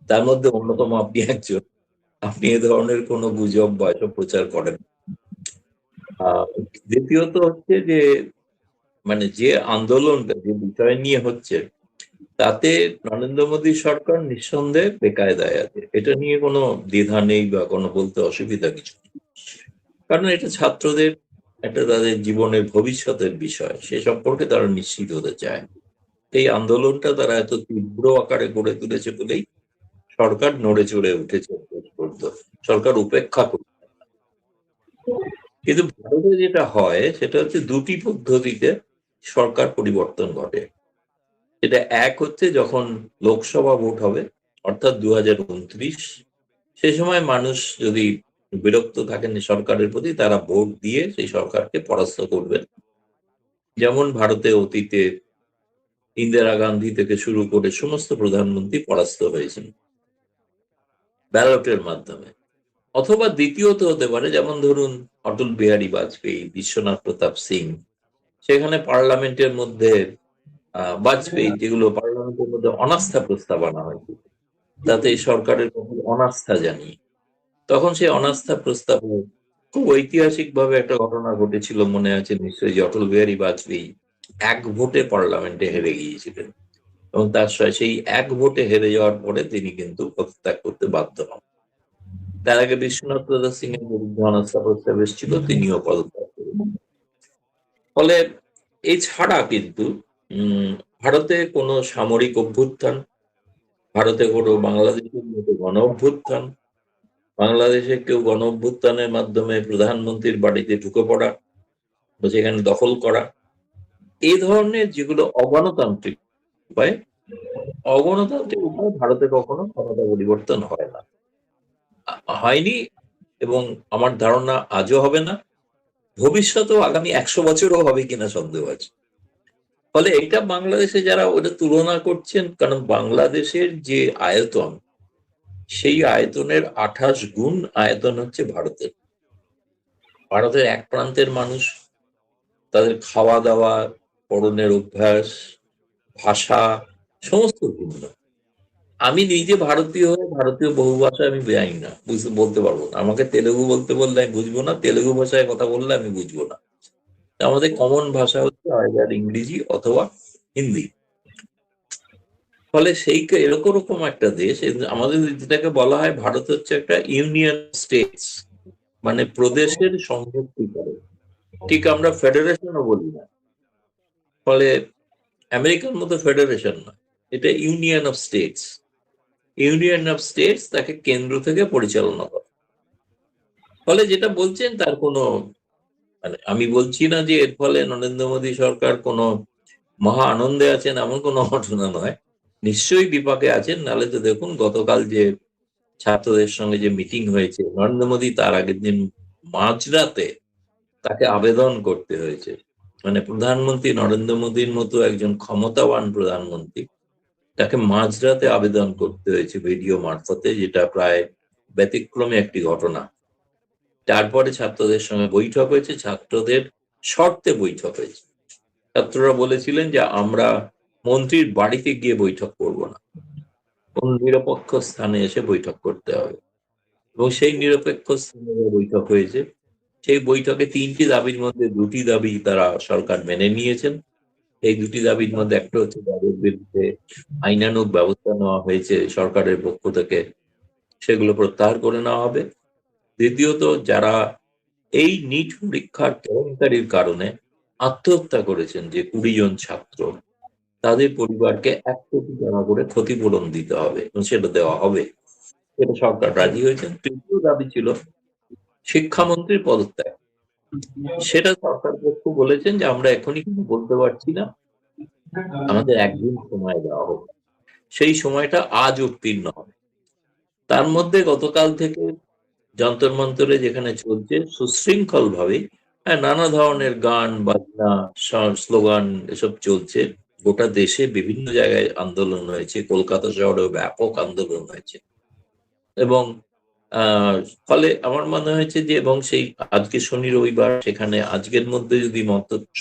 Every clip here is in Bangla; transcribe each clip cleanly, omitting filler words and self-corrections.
তার মধ্যে অন্যতম আপনি একজন। আপনি এ ধরনের কোনো গুজব বা এসব প্রচার করেন। আহ, দ্বিতীয়ত হচ্ছে যে মানে যে আন্দোলনটা যে বিষয় নিয়ে হচ্ছে, তাতে নরেন্দ্র মোদী সরকার নিঃসন্দেহে বেকায়দায় আছে, এটা নিয়ে কোনো দ্বিধা নেই বা কোনো বলতে অসুবিধা কিছু নেই। কারণ এটা ছাত্রদের একটা তাদের জীবনের ভবিষ্যতের বিষয়, সে সম্পর্কে তারা নিশ্চিত হতে চায়। এই আন্দোলনটা তারা এত তীব্র আকারে গড়ে তুলেছে বলেই সরকার নড়ে চড়ে উঠেছে শেষ পর্যন্ত। সরকার উপেক্ষা করছে। কিন্তু ভারতে যেটা হয় সেটা হচ্ছে দুটি পদ্ধতিতে সরকার পরিবর্তন ঘটে। এটা এক হচ্ছে যখন লোকসভা ভোট হবে, অর্থাৎ 2029, সে সময় মানুষ যদি বিরক্ত থাকেন এই সরকারের প্রতি, তারা ভোট দিয়ে সেই সরকারকে পরাস্ত করবেন। যেমন ভারতে অতীতে ইন্দিরা গান্ধী থেকে শুরু করে সমস্ত প্রধানমন্ত্রী পরাস্ত হয়েছেন ব্যালটের মাধ্যমে। অথবা দ্বিতীয়ত হতে পারে, যেমন ধরুন অটল বিহারী বাজপেয়ী, বিশ্বনাথ প্রতাপ সিং, সেখানে পার্লামেন্টের মধ্যে বাজপেয়ী যেগুলো পার্লামেন্টের মধ্যে অনাস্থা প্রস্তাব আনা হয়েছে, তাতে এই সরকারের প্রতি অনাস্থা জানিয়ে, তখন সেই অনাস্থা প্রস্তাবে খুব ঐতিহাসিক ভাবে একটা ঘটনা ঘটেছিল, মনে আছে নিশ্চয়ই, যে অটল বিহারী বাজপেয়ী এক ভোটে পার্লামেন্টে হেরে গিয়েছিলেন, এবং সেই এক ভোটে হেরে যাওয়ার পরে তিনি কিন্তু পদত্যাগ করতে বাধ্য হন। তার আগে বিশ্বনাথ প্রতাপ সিং এর বিরুদ্ধে অনাস্থা প্রস্তাব এসেছিল, তিনিও পদত্যাগ করেন। ফলে এছাড়া কিন্তু ভারতে কোনো সামরিক অভ্যুত্থান, ভারতে কোনো বাংলাদেশের মতো গণ অভ্যুত্থান, বাংলাদেশে কেউ গণ অভ্যুত্থানের মাধ্যমে প্রধানমন্ত্রীর বাড়িতে ঢুকে পড়া বা সেখানে দখল করা, এই ধরনের যেগুলো অগণতান্ত্রিক উপায়, অগণতান্ত্রিক উপায় ভারতে কখনো ক্ষমতা পরিবর্তন হয় না, হয়নি, এবং আমার ধারণা আজও হবে না, ভবিষ্যতেও আগামী 100 বছরও হবে কিনা সন্দেহ আছে। ফলে এটা বাংলাদেশে যারা ওটা তুলনা করছেন, কারণ বাংলাদেশের যে আয়তন, সেই আয়তনের 28 গুণ আয়তন হচ্ছে ভারতের। ভারতের এক প্রান্তের মানুষ, তাদের খাওয়া দাওয়া, পরনের অভ্যাস, ভাষা সমস্ত ভিন্ন। আমি নিজে ভারতীয় হয়ে ভারতীয় বহু ভাষা আমি জানি না, বলতে পারবো না। আমাকে তেলেগু বলতে বললে আমি বুঝবো না, তেলেগু ভাষায় কথা বললে আমি বুঝবো না। আমাদের কমন ভাষা হচ্ছে আইদার ইংরেজি অথবা হিন্দি। ফলে এরকম রকম একটা দেশ, আমাদের যেটাকে বলা হয় ভারত হচ্ছে একটা ইউনিয়ন স্টেটস, মানে প্রদেশের সংযুক্তি করে, ঠিক আমরা ফেডারেশনও বলি না। ফলে আমেরিকার মতো ফেডারেশন না, এটা union of states. Union of states তাকে কেন্দ্র থেকে পরিচালনা করে। ফলে যেটা বলছেন তার কোনো মানে, আমি বলছি না যে এর ফলে নরেন্দ্র মোদী সরকার কোনো মহা আনন্দে আছেন, এমন কোনো ঘটনা নয়, নিশ্চয়ই বিপাকে আছেন। নাহলে তো দেখুন গতকাল যে ছাত্রদের সঙ্গে যে মিটিং হয়েছে, নরেন্দ্র মোদী তার আগের দিন মাঝরাতে তাকে আবেদন করতে হয়েছে। মানে প্রধানমন্ত্রী নরেন্দ্র মোদীর মতো একজন ক্ষমতাবান প্রধানমন্ত্রী, তাকে মাঝরাতে আবেদন করতে হয়েছে ভিডিও মারফতে, যেটা প্রায় ব্যতিক্রমী একটি ঘটনা। তারপরে ছাত্রদের সঙ্গে বৈঠক হয়েছে, ছাত্রদের শর্তে বৈঠক হয়েছে। ছাত্ররা বলেছিলেন যে আমরা মন্ত্রীর বাড়িতে গিয়ে বৈঠক করব না, কোন নিরপেক্ষ স্থানে এসে বৈঠক করতে হবে। এবং সেই নিরপেক্ষ স্থানে বৈঠক হয়েছে। সেই বৈঠকে 3টি দাবির মধ্যে 2টি দাবি তারা সরকার মেনে নিয়েছেন। এই 2টি দাবির মধ্যে একটা হচ্ছে যাদের বিরুদ্ধে আইনানুগ ব্যবস্থা নেওয়া হয়েছে সরকারের পক্ষ থেকে, সেগুলো প্রত্যাহার করে নেওয়া হবে। দ্বিতীয়ত, যারা এই নিট পরীক্ষার কেলেঙ্কারির কারণে আত্মহত্যা করেছেন, যে 20 জন ছাত্র, তাদের পরিবারকে 1 কোটি টাকা করে ক্ষতিপূরণ দিতে হবে, এবং সেটা দেওয়া হবে। এটা সরকার রাজি হয়েছেন। তৃতীয় দাবি ছিল শিক্ষামন্ত্রীর পদত্যাগ। সেটা সরকার পক্ষ বলেছেন যে আমরা এখনই কিন্তু বলতে পারছি না, আমাদের একদিন সময় দেওয়া হোক। সেই সময়টা আজ উত্তীর্ণ হবে। তার মধ্যে গতকাল থেকে যন্তর মন্তরে যেখানে চলছে সুশৃঙ্খল ভাবে, হ্যাঁ, নানা ধরনের গান বাজনা স্লোগান এসব চলছে। গোটা দেশে বিভিন্ন জায়গায় আন্দোলন হয়েছে, কলকাতা শহরেও ব্যাপক আন্দোলন হয়েছে। এবং আহ ফলে আমার মনে হয়েছে যে, এবং সেই আজকে শনি রবিবার, সেখানে আজকের মধ্যে যদি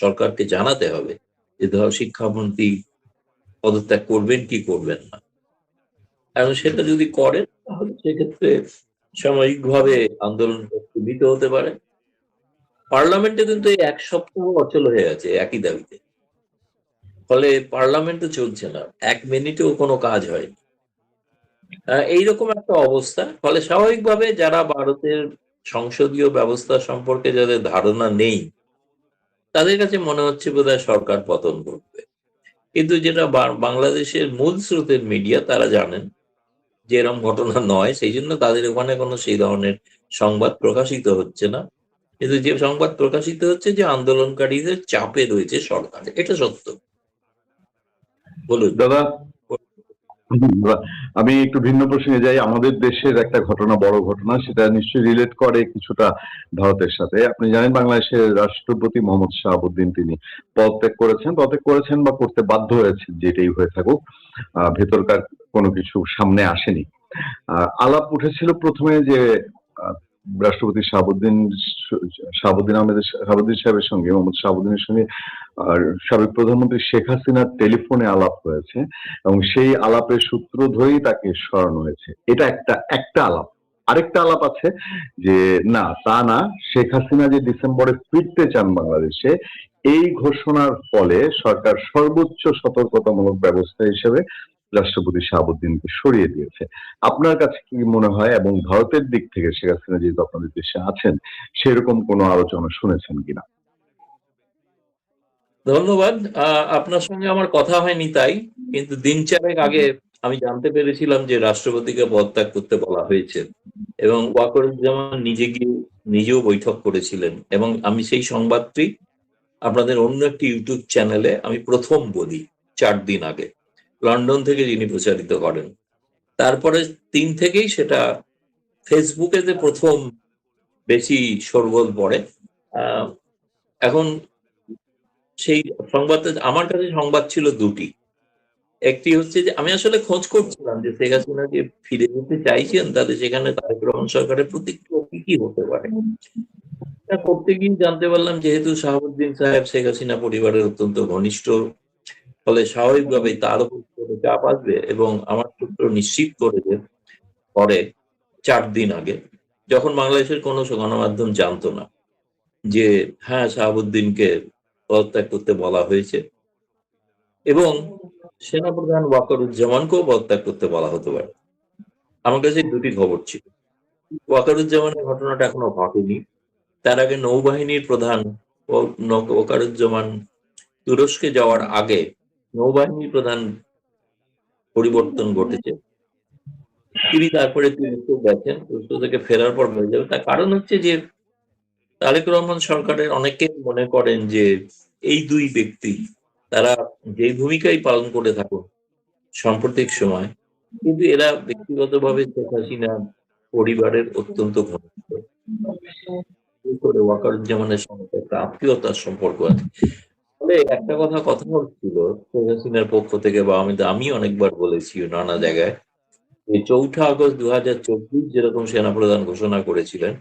সরকারকে জানাতে হবে যে ধর শিক্ষামন্ত্রী পদত্যাগ করবেন কি করবেন না। এবং সেটা যদি করেন তাহলে সেক্ষেত্রে সাময়িকভাবে আন্দোলন স্থগিত হতে পারে। পার্লামেন্টে কিন্তু এই এক সপ্তাহ অচল হয়ে আছে একই দাবিতে, ফলে পার্লামেন্টও চলছে না, 1 মিনিটেও কোনো কাজ হয়নি। এইরকম একটা অবস্থা, ফলে স্বাভাবিকভাবে যারা ভারতের সংসদীয় ব্যবস্থা সম্পর্কে যাদের ধারণা নেই তাদের কাছে মনে হচ্ছে বোধহয় সরকার পতন ঘটবে। কিন্তু যেটা বাংলাদেশের মূল স্রোতের মিডিয়া তারা জানেন যে এরকম ঘটনা নয়, সেই জন্য তাদের ওখানে কোনো সেই ধরনের সংবাদ প্রকাশিত হচ্ছে না। কিন্তু যে সংবাদ প্রকাশিত হচ্ছে যে আন্দোলনকারীদের চাপে রয়েছে সরকার, এটা সত্য। বলুন। দাদা, আমি একটু ভিন্ন প্রসঙ্গে যাই। আমাদের দেশের একটা ঘটনা, বড় ঘটনা, সেটা নিশ্চয়ই রিলেট করে কিছুটা ভারতের সাথে। আপনি জানেন বাংলাদেশের রাষ্ট্রপতি মোহাম্মদ শাহাবুদ্দিন তিনি পদত্যাগ করেছেন বা করতে বাধ্য হয়েছেন, যেটাই হয়ে থাকুক। ভেতরকার কোনো কিছু সামনে আসেনি। আলাপ উঠেছিল প্রথমে যে রাষ্ট্রপতি শাহাবুদ্দিন সাহেবের সঙ্গে, মোহাম্মদ শাহাবুদ্দিনের সঙ্গে আর সাবেক প্রধানমন্ত্রী শেখ হাসিনার টেলিফোনে আলাপ হয়েছে এবং সেই আলাপের সূত্র ধরেই তাকে সরানো হয়েছে। এটা একটা আলাপ। আরেকটা আলাপ আছে যে না, তা না, শেখ হাসিনা যে ডিসেম্বরে ফিরতে চান বাংলাদেশে, এই ঘোষণার ফলে সরকার সর্বোচ্চ সতর্কতামূলক ব্যবস্থা হিসেবে রাষ্ট্রপতি শাহাবুদ্দিনকে সরিয়ে দিয়েছে। আপনার কাছে কি মনে হয়, এবং ভারতের দিক থেকে শেখ হাসিনা যেহেতু আপনাদের দেশে আছেন, সেরকম কোনো আলোচনা শুনেছেন কিনা? ধন্যবাদ। আপনার সঙ্গে আমার কথা হয়নি তাই, কিন্তু দিন চারেক আগে আমি জানতে পেরেছিলাম যে রাষ্ট্রপতিকে পদত্যাগ করতে বলা হয়েছে, এবং ওয়াকরুজ্জামান নিজেও বৈঠক করেছিলেন, এবং আমি সেই সংবাদটি আপনাদের অন্য একটি ইউটিউব চ্যানেলে আমি প্রথম বলি 4 দিন আগে, লন্ডন থেকে যিনি প্রচারিত করেন। তারপরে 3 থেকেই সেটা ফেসবুকে প্রথম বেশি শোরগোল পড়ে। এখন সেই সংবাদটা আমার কাছে সংবাদ ছিল দুটি। একটি হচ্ছে যে আমি আসলে খোঁজ করছিলাম যে শেখ হাসিনা যে ফিরে যেতে চাইছেন, তাহলে সেখানে তারেক রহমান সরকারের প্রতিক্রিয়া কি কি হতে পারে। এটা করতে গিয়ে জানতে পারলাম যেহেতু শাহাবুদ্দিন সাহেব শেখ হাসিনা পরিবারের অত্যন্ত ঘনিষ্ঠ, ফলে স্বাভাবিকভাবেই তার উপর চাপ আসবে, এবং আমার সূত্র নিশ্চিত করে যে পরে 4 দিন আগে, যখন বাংলাদেশের কোনো গণমাধ্যম জানতো না, যে হ্যাঁ শাহাবুদ্দিনকে পদত্যাগ করতে বলা হয়েছে এবং সেনাপ্রধান ওয়াকারুজ্জামানকেও পদত্যাগ করতে বলা হতে পারে। আমার কাছে দুটি খবর ছিল। ওয়াকারুজ্জামানের ঘটনাটা এখনো ঘটেনি। তার আগে নৌবাহিনীর প্রধান ওয়াকারুজ্জামান তুরস্কে যাওয়ার আগে নৌবাহিনীর প্রধান পরিবর্তন ঘটেছে। তিনি তারপরে তুরস্ক গেছেন, তুরস্ক থেকে ফেরার পর হয়ে যাবে। তার কারণ হচ্ছে যে তারেক রহমান সরকারের অনেকে মনে করেন যে এই দুই ব্যক্তি তারা যে ভূমিকাই পালন করে থাকুন সাম্প্রতিক সময়, কিন্তু এরা ব্যক্তিগতভাবে শেখ হাসিনা পরিবারের অত্যন্ত ঘনিষ্ঠ, করে ওয়াকারুজ্জামানের সঙ্গে একটা আত্মীয়তার সম্পর্ক আছে। ফলে একটা কথা হচ্ছিল শেখ হাসিনার পক্ষ থেকে, বা আমি অনেকবার বলেছি নানা জায়গায়, যে 4 আগস্ট 2024 যেরকম সেনাপ্রধান ঘোষণা করেছিলেন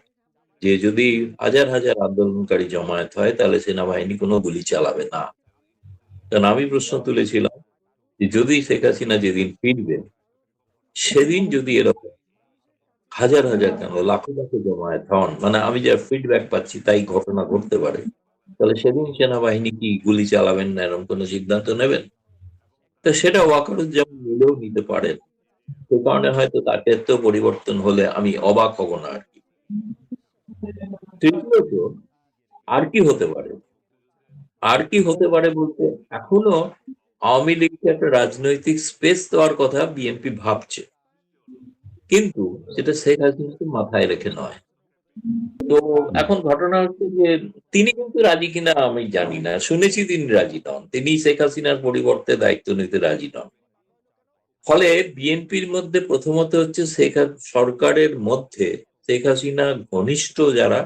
যে যদি হাজার হাজার আন্দোলনকারী জমায়েত হয় তাহলে সেনাবাহিনী কোনো গুলি চালাবে না। কারণ আমি প্রশ্ন তুলেছিলাম যে যদি শেখ হাসিনা যেদিন ফিরবেন সেদিন যদি এরকম হাজার হাজার কেন লাখো লাখো জমায়েত হন, মানে আমি যা ফিডব্যাক পাচ্ছি তাই ঘটনা ঘটতে পারে, তাহলে সেদিন সেনাবাহিনী কি গুলি চালাবেন না এরকম কোনো সিদ্ধান্ত নেবেন? তো সেটা ওয়াকারুজ্জামান নিলেও নিতে পারেন। সে কারণে হয়তো তার ক্ষেত্রেও পরিবর্তন হলে আমি অবাক হব না আর কি। তৃতীয়ত, আর কি হতে পারে? আর কি হতে পারে বলতে, এখনো আওয়ামী লীগকে একটা রাজনৈতিক স্পেস দেওয়ার কথা বিএনপি ভাবছে, কিন্তু সেটা শেখ হাসিনাকে মাথায় রেখে নয়। তো এখন ঘটনা হচ্ছে যে তিনি কিন্তু রাজি কিনা আমি জানি না, শুনেছি তিনি রাজি নন, তিনি শেখ হাসিনার পরিবর্তে দায়িত্ব নিতে রাজি নন। ফলে বিএনপির মধ্যে প্রথমত হচ্ছে সরকারের মধ্যে শেখ হাসিনা ঘনিষ্ঠ যারা,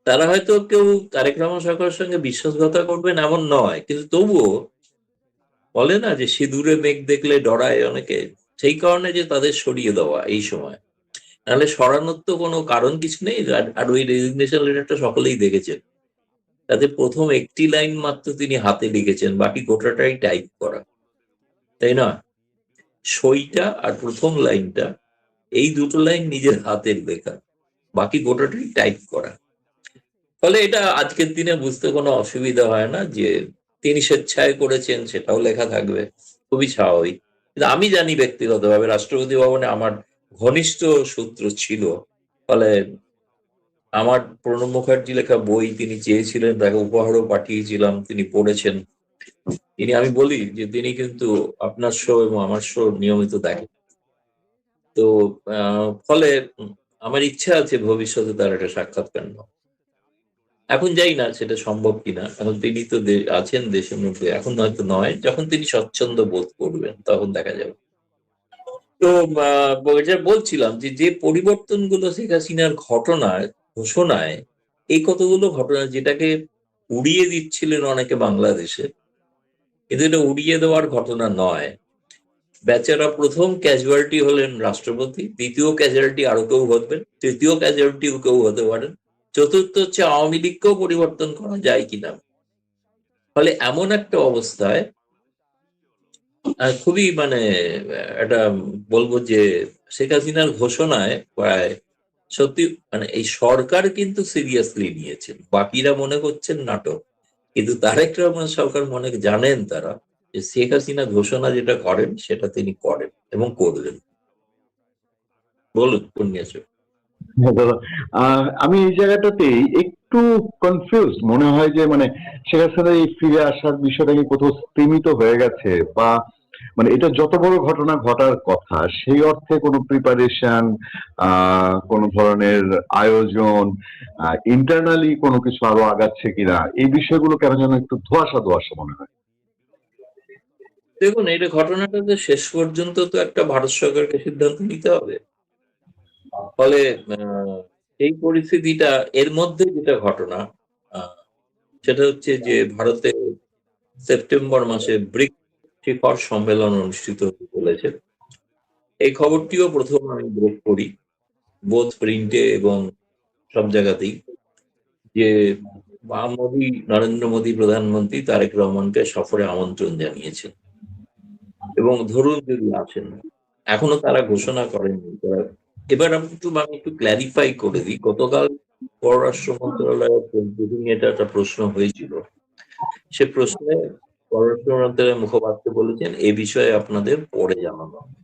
তারা হয়তো কেউ তারেক রহমান সরকারের সঙ্গে বিশ্বাসঘাতকতা করবেন এমন নয়, কিন্তু তবুও বলে না যে সিঁদুরে মেঘ দেখলে ডরায় অনেকে, সেই কারণে যে তাদের সরিয়ে দেওয়া এই সময়, নাহলে সরানোর তো কোনো কারণ কিছু নেই। আর ওই রেজিগনেশন লেটারটা সকলেই দেখেছেন, তাতে প্রথম একটি লাইন মাত্র তিনি হাতে লিখেছেন, বাকি গোটাটাই টাইপ করা, তাই না? সইটা আর প্রথম লাইনটা, এই দুটো লাইন নিজের হাতের লেখা, বাকি গোটাটাই টাইপ করা। ফলে এটা আজকের দিনে বুঝতে কোনো অসুবিধা হয় না যে তিনি স্বেচ্ছায় করেছেন, সেটাও লেখা থাকবে, খুবই স্বাভাবিক। কিন্তু আমি জানি ব্যক্তিগতভাবে রাষ্ট্রপতি ভবনে আমার ঘনিষ্ঠ সূত্র ছিল, ফলে আমার প্রণব মুখার্জি লেখা বই তিনি চেয়েছিলেন, তাকে উপহারও পাঠিয়েছিলাম, তিনি পড়েছেন। আমি বলি যে তিনি কিন্তু আপনার শো এবং আমার শো নিয়মিত দেখেন। তো ফলে আমার ইচ্ছা আছে ভবিষ্যতে তার একটা সাক্ষাৎকার নেওয়া। এখন যাই না সেটা সম্ভব কিনা, এখন তিনি তো আছেন দেশের মধ্যে, এখন হয়তো নয়, যখন তিনি স্বচ্ছন্দ বোধ করবেন তখন দেখা যাবে। তো যেটা বলছিলাম যে যে পরিবর্তনগুলো শেখ হাসিনার ঘোষণায়, এই কতগুলো ঘটনা যেটাকে উড়িয়ে দিচ্ছিলেন অনেকে বাংলাদেশে, কিন্তু এটা উড়িয়ে দেওয়ার ঘটনা নয়। বেচারা প্রথম ক্যাজুয়ালিটি হলেন রাষ্ট্রপতি, দ্বিতীয় ক্যাজুয়ালিটি আরো কেউ হবেন, তৃতীয় ক্যাজুয়ালিটি কেউ হতে পারেন, চতুর্থ হচ্ছে আওয়ামী লীগকেও পরিবর্তন করা যায় কিনা। ফলে এমন একটা অবস্থায় খুবই একটা বলবো যে শেখ হাসিনার ঘোষণায় প্রায় সত্যি এই সরকার কিন্তু সিরিয়াসলি নিয়েছেন, বাকিরা মনে করছেন নাটক, কিন্তু তারেক রহমান সরকার জানেন তারা যে শেখ হাসিনা ঘোষণা যেটা করেন সেটা তিনি করেন এবং করবেন। বলুন কোন নিয়ে? হ্যাঁ দাদা, আমি এই জায়গাটাতেই একটু কনফিউজ মনে হয় যে শেখ হাসিনা এই ফিরে আসার বিষয়টা কি কোথাও স্তীমিত হয়ে গেছে, বা এটা যত বড় ঘটনা ঘটার কথা সেই অর্থে কোনো প্রিপারেশন, কোন ধরনের আয়োজন, ইন্টারনালি কোনো কিছু আরো আগাচ্ছে কিনা, এই বিষয়গুলো কেন যেন একটু ধোঁয়াশা ধোঁয়াশা মনে হয়। দেখুন, এটা ঘটনাটা তো শেষ পর্যন্ত তো একটা ভারত সরকারকে সিদ্ধান্ত নিতে হবে। ফলে এই পরিস্থিতিটা, এর মধ্যে যেটা ঘটনা সেটা হচ্ছে যে ভারতে সেপ্টেম্বর মাসে ব্রিক্স শিখর সম্মেলন অনুষ্ঠিত হতে চলেছে। এই খবরটিও প্রথম আমি ব্রেক করি বোধ প্রিন্টে এবং সব জায়গাতেই, যে নরেন্দ্র মোদী প্রধানমন্ত্রী তারেক রহমানকে সফরে আমন্ত্রণ জানিয়েছেন, এবং ধরুন যদি আসেন, এখনো তারা ঘোষণা করেননি। এবার আমি একটু ক্ল্যারিফাই করে দিই, গতকাল পররাষ্ট্র মন্ত্রণালয়ের এটা একটা প্রশ্ন হয়েছিল, সে প্রশ্নে পররাষ্ট্র মন্ত্রণালয়ের মুখপাত্র বলেছেন এ বিষয়ে আপনাদের পরে জানানো হবে।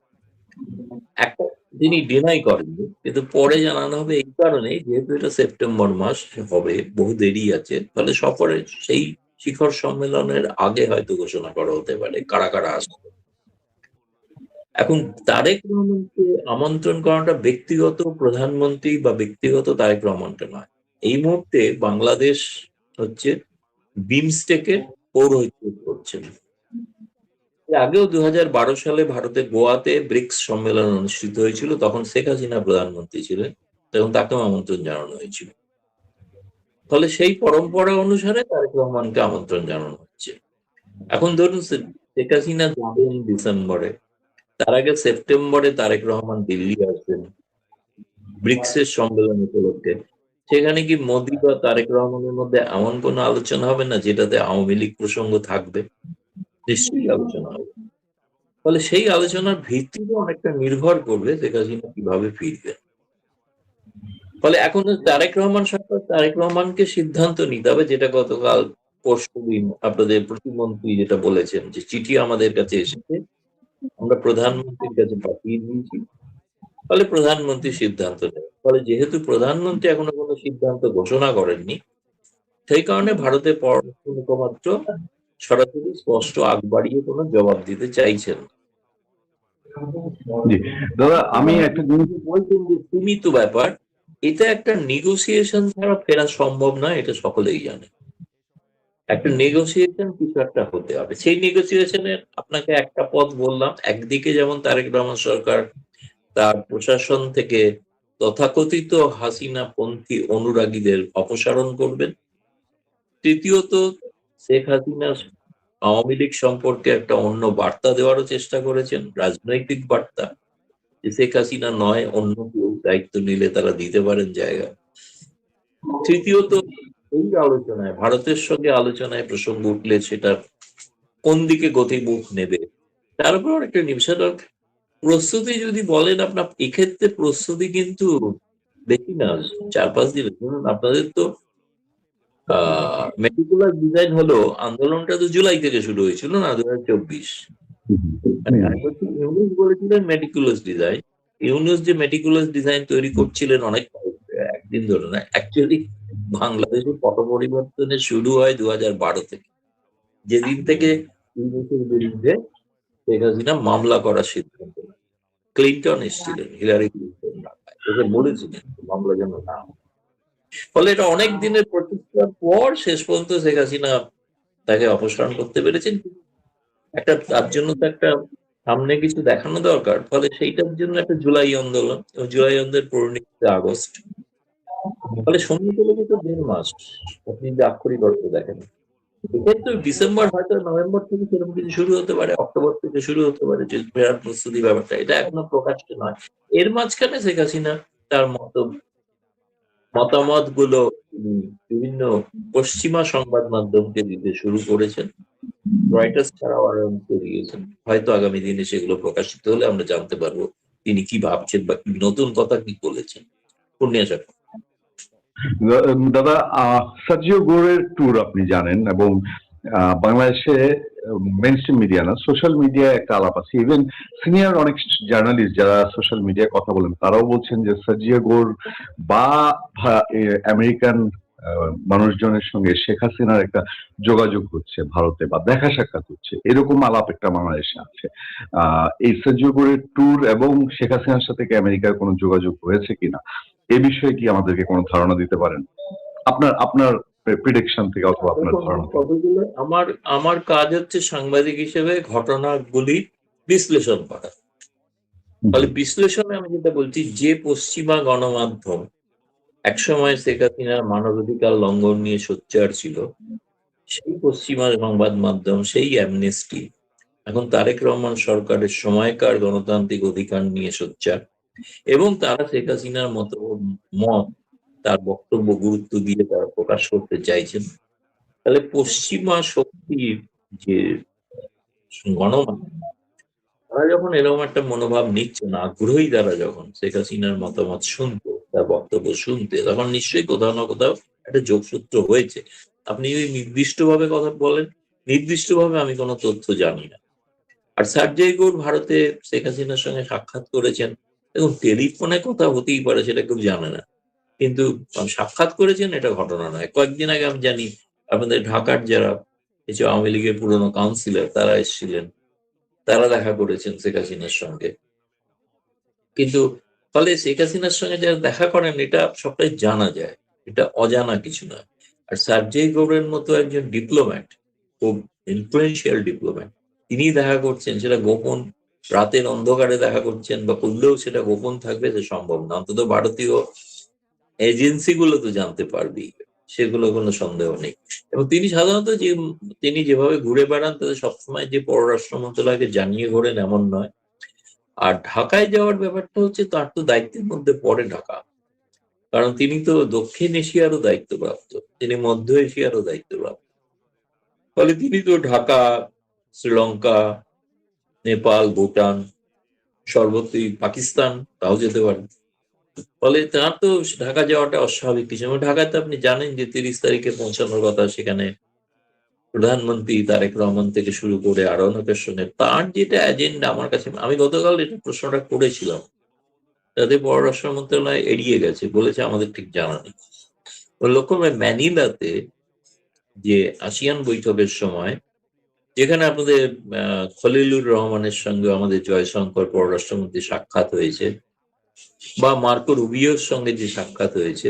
একটা তিনি ডিনাই করেননি, কিন্তু পরে জানানো হবে এই কারণে যেহেতু এটা সেপ্টেম্বর মাস হবে, বহু দেরি আছে, ফলে সফরে সেই শিখর সম্মেলনের আগে হয়তো ঘোষণা করা হতে পারে কারা কারা আসবে। এখন তারেক রহমানকে আমন্ত্রণ করাটা ব্যক্তিগত প্রধানমন্ত্রী বা ব্যক্তিগত তারেক রহমানকে নয়, এই মুহূর্তে বাংলাদেশ হচ্ছে বিমস্টেকের পৌরোহিত্য করছেন। আগেও 2012 সালে ভারতের গোয়াতে ব্রিক্স সম্মেলন অনুষ্ঠিত হয়েছিল, তখন শেখ হাসিনা প্রধানমন্ত্রী ছিলেন, তখন তাকেও আমন্ত্রণ জানানো হয়েছিল। ফলে সেই পরম্পরা অনুসারে তারেক রহমানকে আমন্ত্রণ জানানো হচ্ছে। এখন ধরুন শেখ হাসিনা যাবেন ডিসেম্বরে, তার আগে সেপ্টেম্বরে তারেক রহমান দিল্লি আসবেন ব্রিক্সের সম্মেলন উপলক্ষে। সেখানে কি মোদী বা তারেক রহমানের মধ্যে এমন কোনো আলোচনা হবে না যেটাতে আওয়ামী লীগ প্রসঙ্গ থাকবে? নিশ্চয়ই আলোচনা হবে। ফলে সেই আলোচনার ভিত্তিতে অনেকটা নির্ভর করবে শেখ হাসিনা কিভাবে ফিরবে। ফলে এখন তারেক রহমান সরকার তারেক রহমানকে সিদ্ধান্ত নিতে হবে, যেটা গতকাল পরশুদিন আপনাদের প্রতিমন্ত্রী যেটা বলেছেন যে চিঠি আমাদের কাছে এসেছে, আমরা প্রধানমন্ত্রীর কাছে পাঠিয়ে দিয়েছি, ফলে প্রধানমন্ত্রী সিদ্ধান্ত নেবে। ফলে যেহেতু প্রধানমন্ত্রী এখনো কোনো সিদ্ধান্ত ঘোষণা করেননি, সেই কারণে ভারতের পররাষ্ট্র মুখপাত্র সরাসরি স্পষ্ট আগ বাড়িয়ে কোনো জবাব দিতে চাইছেন। জি দাদা, আমি একটা জিনিস বলছেন যে সীমিত ব্যাপার, এটা একটা নেগোসিয়েশন ছাড়া ফেরা সম্ভব নয়, এটা সকলেই জানে। একটা নেগোসিয়েশন কিছু একটা হতে হবে, সেই নেগোসিয়েশনের আপনাকে একটা পথ বললাম। একদিকে যেমন তারেক রহমান সরকার তার প্রশাসন থেকে তথাকথিত হাসিনা পন্থী অনুরাগীদের অপসারণ করবেন। তৃতীয়ত, শেখ হাসিনা আওয়ামী লীগ সম্পর্কে একটা অন্য বার্তা দেওয়ারও চেষ্টা করেছেন, রাজনৈতিক বার্তা, যে শেখ হাসিনা নয় অন্য কেউ দায়িত্ব নিলে তারা দিতে পারেন জায়গা। তৃতীয়ত, এই আলোচনায় ভারতের সঙ্গে আলোচনায় প্রসঙ্গ উঠলে সেটা কোন দিকে গতিমুখ নেবে তার উপর একটা নিষেধাজ্ঞা প্রস্তুতি যদি বলেন আপনার, এক্ষেত্রে প্রস্তুতি কিন্তু বেশি না, 4-5 দিন। ধরুন আপনাদের তো মেটিকুলাস ডিজাইন হলো, আন্দোলনটা তো জুলাই থেকে শুরু হয়েছিল না, 2024। ইউনুস বলেছিলেন মেটিকুলাস ডিজাইন। ইউনুস যে মেটিকুলাস ডিজাইন তৈরি করছিলেন অনেক একদিন ধরে না, অ্যাকচুয়ালি বাংলাদেশে পট পরিবর্তনের শুরু হয় 2012 থেকে, যেদিন থেকে ইউনুসের বিরুদ্ধে শেখ হাসিনা মামলা করার সিদ্ধান্ত নেয়। ক্লিন্টন এসেছিলেন, হিলারি ক্লিন্টন ওকে বলেছিলেন মামলা যেন না হয়। ফলে এটা অনেক দিনের প্রচেষ্টার পর শেষ পর্যন্ত শেখ হাসিনা তাকে অপসারণ করতে পেরেছেন। একটা তার জন্য তো একটা সামনে কিছু দেখানো দরকার, ফলে সেইটার জন্য একটা জুলাই আন্দোলন, এবং জুলাই আন্দোলনের পরিণতি আগস্ট। ফলে সময় চলে যেত 1.5 মাস, আপনি যে আক্ষরিক অর্থ দেখেন। এক্ষেত্রে ডিসেম্বর, হয়তো নভেম্বর থেকে সেরকম কিছু শুরু হতে পারে, অক্টোবর থেকে শুরু হতে পারে, যে ফেরার প্রস্তুতি ব্যাপারটা, এটা এখনো প্রকাশ্যে নয়। এর মাঝখানে শেখ হাসিনা তার মতামত গুলো বিভিন্ন পশ্চিমা সংবাদ মাধ্যমকে দিতে শুরু করেছেন। রয়টার্স ছাড়াও আরো দিয়েছেন। হয়তো আগামী দিনে সেগুলো প্রকাশিত হলে আমরা জানতে পারবো তিনি কি ভাবছেন বা কি নতুন কথা কি বলেছেন। পূর্ণিয়া স্যার। দাদা, সার্জিও গোরের ট্যুর আপনি জানেন, এবং বাংলাদেশে মেইনস্ট্রিম মিডিয়া না, সোশ্যাল মিডিয়ায় একটা আলাপ আছে। ইভেন সিনিয়র অনেক জার্নালিস্ট যারা সোশ্যাল মিডিয়ায় কথা বলেন তারাও বলছেন যে সার্জিও গোর বা আমেরিকান মানুষজনের সঙ্গে শেখ হাসিনার একটা যোগাযোগ হচ্ছে ভারতে, বা দেখা সাক্ষাৎ হচ্ছে, এরকম আলাপ একটা বাংলাদেশে আছে। এই সার্জিও গোরের ট্যুর এবং শেখ হাসিনার সাথে কি আমেরিকার কোনো যোগাযোগ হয়েছে কিনা, এ বিষয়ে কি আমাদেরকে কোনো ধারণা দিতে পারেন আপনার আপনার প্রেডিকশন থেকে, অথবা আপনার ধারণা থেকে? আমার আমার কাজ হচ্ছে সাংবাদিক হিসেবে ঘটনাগুলি বিশ্লেষণ করা। ফলে বিশ্লেষণে আমি যেটা বলছি, যে পশ্চিমা গণমাধ্যম একসময় শেখ হাসিনার মানবাধিকার লঙ্ঘন নিয়ে সোচ্চার ছিল, সেই পশ্চিমা সংবাদ মাধ্যম, সেই অ্যামনেস্টি এখন তারেক রহমান সরকারের সময়কার গণতান্ত্রিক অধিকার নিয়ে সোচ্চার, এবং তারা শেখ হাসিনার মত, তার বক্তব্য গুরুত্ব দিয়ে তারা প্রকাশ করতে চাইছেন। তাহলে পশ্চিমা শক্তির যে গণমাধ্যম, তারা যখন এরকম একটা মনোভাব নিচ্ছে না, আগ্রহী তারা যখন শেখ হাসিনার মতামত শুনতে, তার বক্তব্য শুনতে, তখন নিশ্চয়ই কোথাও না কোথাও একটা যোগসূত্র হয়েছে। আপনি যদি নির্দিষ্টভাবে কথা বলেন, নির্দিষ্টভাবে আমি কোনো তথ্য জানি না। আর সার্জেই গৌর ভারতে শেখ হাসিনার সঙ্গে সাক্ষাৎ করেছেন, দেখুন টেলিফোনে কথা হতেই পারে, সেটা কেউ জানে না, কিন্তু সাক্ষাৎ করেছেন এটা ঘটনা নয়। কয়েকদিন আগে আমি জানি আপনাদের ঢাকার যারা এই যে আওয়ামী লীগের পুরনো কাউন্সিলর, তারা এসেছিলেন, তারা দেখা করেছেন শেখ হাসিনার সঙ্গে। কিন্তু ফলে শেখ হাসিনার সঙ্গে যারা দেখা করেন, এটা সবটাই জানা যায়, এটা অজানা কিছু নয়। আর সার্জেই গৌড়ের মতো একজন ডিপ্লোম্যাট, খুব ইনফ্লুয়েন্সিয়াল ডিপ্লোম্যাট, তিনি দেখা করছেন, সেটা গোপন, রাতের অন্ধকারে দেখা করছেন, বা করলেও সেটা গোপন থাকবে, যে সম্ভব না। অন্তত ভারতীয় এজেন্সি গুলো তো জানতে পারবেই, সেগুলো কোনো সন্দেহ নেই। এবং তিনি সাধারণত তিনি যেভাবে ঘুরে বেড়ান, তাদের সবসময় যে পররাষ্ট্র মন্ত্রণালয়কে জানিয়ে ঘোরেন এমন নয়। আর ঢাকায় যাওয়ার ব্যাপারটা হচ্ছে, তার তো দায়িত্বের মধ্যে পড়ে ঢাকা, কারণ তিনি তো দক্ষিণ এশিয়ারও দায়িত্বপ্রাপ্ত, তিনি মধ্য এশিয়ারও দায়িত্বপ্রাপ্ত। ফলে তিনি তো ঢাকা, শ্রীলঙ্কা, নেপাল, ভুটান, সর্বত্রই, পাকিস্তান তাও যেতে পারেন। ফলে তার তো ঢাকা যাওয়াটা অস্বাভাবিক কিছু। এবং ঢাকায় তো আপনি জানেন যে 30 তারিখে পৌঁছানোর কথা, সেখানে প্রধানমন্ত্রী তারেক রহমান থেকে শুরু করে আরো অনেকের সঙ্গে তার যেটা এজেন্ডা, আমার কাছে, আমি গতকাল এটা প্রশ্নটা করেছিলাম, তাদের পররাষ্ট্র মন্ত্রণালয় এড়িয়ে গেছে, বলেছে আমাদের ঠিক জানা নেই। লক্ষ্য ম্যানিলাতে যে আসিয়ান বৈঠকের সময়, যেখানে আপনাদের খলিলুর রহমানের সঙ্গে আমাদের জয়শঙ্কর পররাষ্ট্রমন্ত্রী সাক্ষাৎ হয়েছে, বা মার্কো রুবিওর সঙ্গে যে সাক্ষাৎ হয়েছে,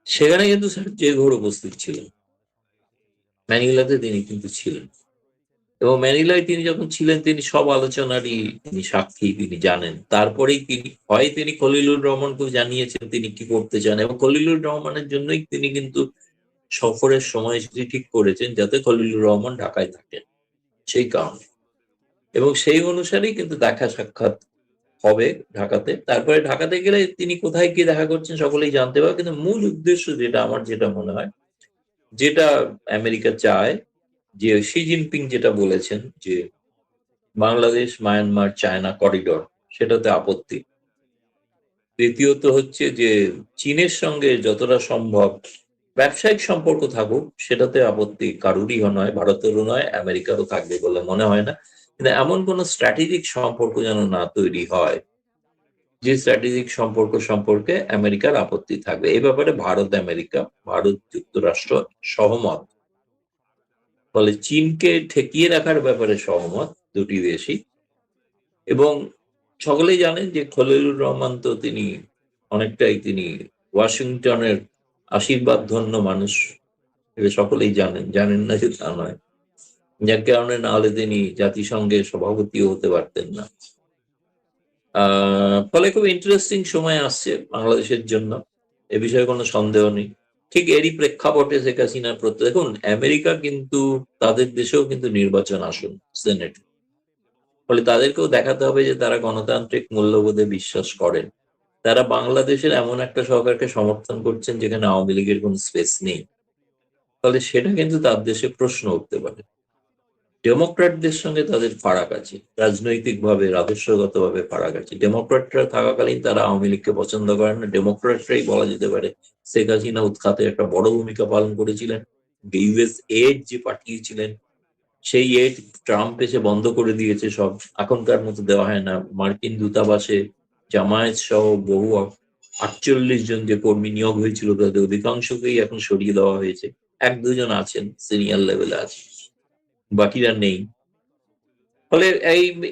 সেখানে কিন্তু সার্জেই গৌর উপস্থিত ছিলেন। ম্যানিলাতে তিনি কিন্তু ছিলেন, এবং ম্যানিলায় তিনি যখন ছিলেন, তিনি সব আলোচনারই তিনি সাক্ষী, তিনি জানেন। তারপরেই তিনি খলিলুর রহমানকেও জানিয়েছেন তিনি কি করতে চান, এবং খলিলুর রহমানের জন্যই তিনি কিন্তু সফরের সময়সূচি ঠিক করেছেন, যাতে খলিলুর রহমান ঢাকায় থাকেন, সেই কারণে। এবং সেই অনুসারেই কিন্তু দেখা সাক্ষাৎ হবে ঢাকাতে। তারপরে ঢাকাতে গেলে তিনি কোথায় গিয়ে দেখা করছেন সকলেই জানতে পারবে। কিন্তু মূল উদ্দেশ্য যেটা, আমার যেটা মনে হয়, যেটা আমেরিকা চায়, যে শি জিনপিং যেটা বলেছেন, যে বাংলাদেশ, মায়ানমার, চায়না করিডোর, সেটাতে আপত্তি। দ্বিতীয়ত হচ্ছে যে চীনের সঙ্গে যতটা সম্ভব ব্যবসায়িক সম্পর্ক থাকুক, সেটাতে আপত্তি কারুরই নয়, ভারতেরও নয়, আমেরিকারও থাকবে বলে মনে হয় না। কিন্তু এমন কোনো স্ট্র্যাটেজিক সম্পর্ক যেন না তৈরি হয়, যে স্ট্র্যাটেজিক সম্পর্ক সম্পর্কে আমেরিকার আপত্তি থাকবে। এই ব্যাপারে ভারত আমেরিকা, ভারত যুক্তরাষ্ট্র সহমত। ফলে চীনকে ঠেকিয়ে রাখার ব্যাপারে সহমত দুটি দেশই। এবং সকলেই জানেন যে খলিলুর রহমান তো তিনি অনেকটাই তিনি ওয়াশিংটনের আশীর্বাদ ধন্য মানুষ, এটা সকলেই জানেন, জানেন না যে তা নয়। যার কারণে না হলে তিনি জাতিসংঘের সভাপতিও হতে পারতেন না। ফলে খুব ইন্টারেস্টিং সময় আসছে বাংলাদেশের জন্য, এ বিষয়ে কোনো সন্দেহ নেই। ঠিক এরই প্রেক্ষাপটে শেখ হাসিনার প্রতি, দেখুন আমেরিকা কিন্তু তাদের দেশেও কিন্তু নির্বাচন আসুন সেনেট, ফলে তাদেরকেও দেখাতে হবে যে তারা গণতান্ত্রিক মূল্যবোধে বিশ্বাস করেন। তারা বাংলাদেশের এমন একটা সরকারকে সমর্থন করছেন যেখানে আওয়ামী লীগের কোনো স্পেস নেই, ফলে সেটা কিন্তু তার দেশে প্রশ্ন উঠতে পারে। ডেমোক্র্যাটদের সঙ্গে তাদের ফারাক আছে, রাজনৈতিকভাবে আদর্শগতভাবে ফারাক আছে। ডেমোক্র্যাটরা থাকাকালীন তারা আওয়ামী লীগকে পছন্দ করেন না। ডেমোক্র্যাটরাই বলা যেতে পারে শেখ হাসিনা উৎখাতে একটা বড় ভূমিকা পালন করেছিলেন। ইউএস এড যে পাঠিয়েছিলেন, সেই এড ট্রাম্প এসে বন্ধ করে দিয়েছে, সব এখনকার মতো দেওয়া হয় না। মার্কিন দূতাবাসে জামায়াত সহ বহু 48 জন যে কর্মী নিয়োগ হয়েছিল তাদের অধিকাংশকেই এখন সরিয়ে দেওয়া হয়েছে। এক দুজন আছেন সিনিয়র লেভেলে আছে, বাকিরা নেই। ফলে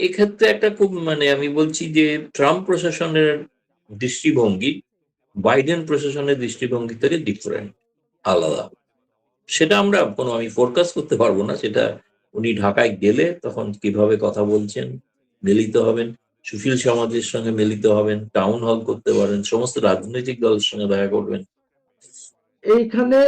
এক্ষেত্রে একটা খুব আমি বলছি যে ট্রাম্প প্রশাসনের দৃষ্টিভঙ্গি বাইডেন প্রশাসনের দৃষ্টিভঙ্গি থেকে ডিফারেন্ট, আলাদা। সেটা আমরা আমি ফোরকাস্ট করতে পারবো না। সেটা উনি ঢাকায় গেলে তখন কিভাবে কথা বলছেন, মিলিত হবেন, সুশীল সমাজের সঙ্গে মিলিত হবেন, টাউন হল করতে পারেন, সমস্ত রাজনৈতিক দলের সঙ্গে দেখা করবেন। এইখানে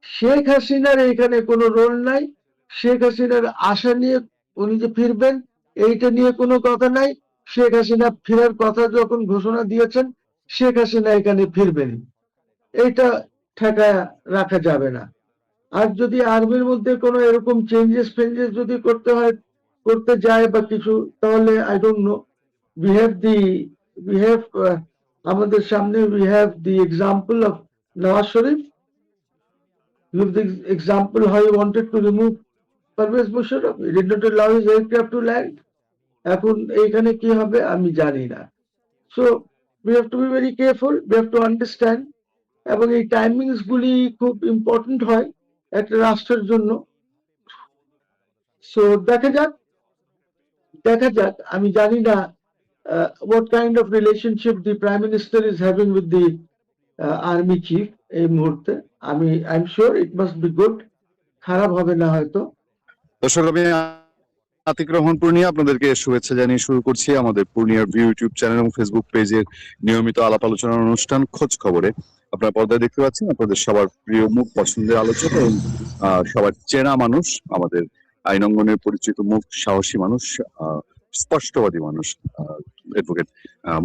শেখ হাসিনার এইখানে কোনো রোল নাই। শেখ হাসিনার আশা নিয়ে উনি যে ফিরবেন এইটা নিয়ে কোনো কথা নাই। শেখ হাসিনা ফেরার কথা যখন ঘোষণা দিয়েছেন, শেখ হাসিনা এখানে ফিরবেন, এইটা ঠেকা রাখা যাবে না। আর যদি আর্মির মধ্যে কোনো এরকম চেঞ্জেস ফেঞ্জেস যদি করতে যায় বা কিছু, তাহলে I don't know. We have আমাদের সামনে we have the example of Nawaz Sharif. Give the example how he wanted to remove Pervez Musharraf. He did not allow his aircraft to land. এখন এইখানে কি হবে আমি জানি না। So we have to be very careful, we have to understand, এবং এই টাইমিংস গুলি খুব ইম্পর্টেন্ট হয় একটা রাষ্ট্রের জন্য। সো দেখা যাক। আমি জানি না what kind of relationship the Prime Minister is having with the army chief এই মুহূর্তে। I am sure it must be good, খারাপ হবে না হয়তো। দর্শক, আমি আতিক রহমান পূর্ণিয়া আপনাদেরকে শুভেচ্ছা জানিয়ে শুরু করছি আমাদের পূর্ণিয়ার ভিউ ইউটিউব চ্যানেল এবং ফেসবুক পেজের নিয়মিত আলাপ আলোচনার অনুষ্ঠান খোঁজ খবরে। আপনারা পর্দায় দেখতে পাচ্ছেন আপনাদের সবার প্রিয় মুখ, পছন্দের আলোচক এবং সবার চেনা মানুষ, আমাদের আইন অঙ্গনের পরিচিত মুখ, সাহসী মানুষ, স্পষ্টবাদী মানুষ, অ্যাডভোকেট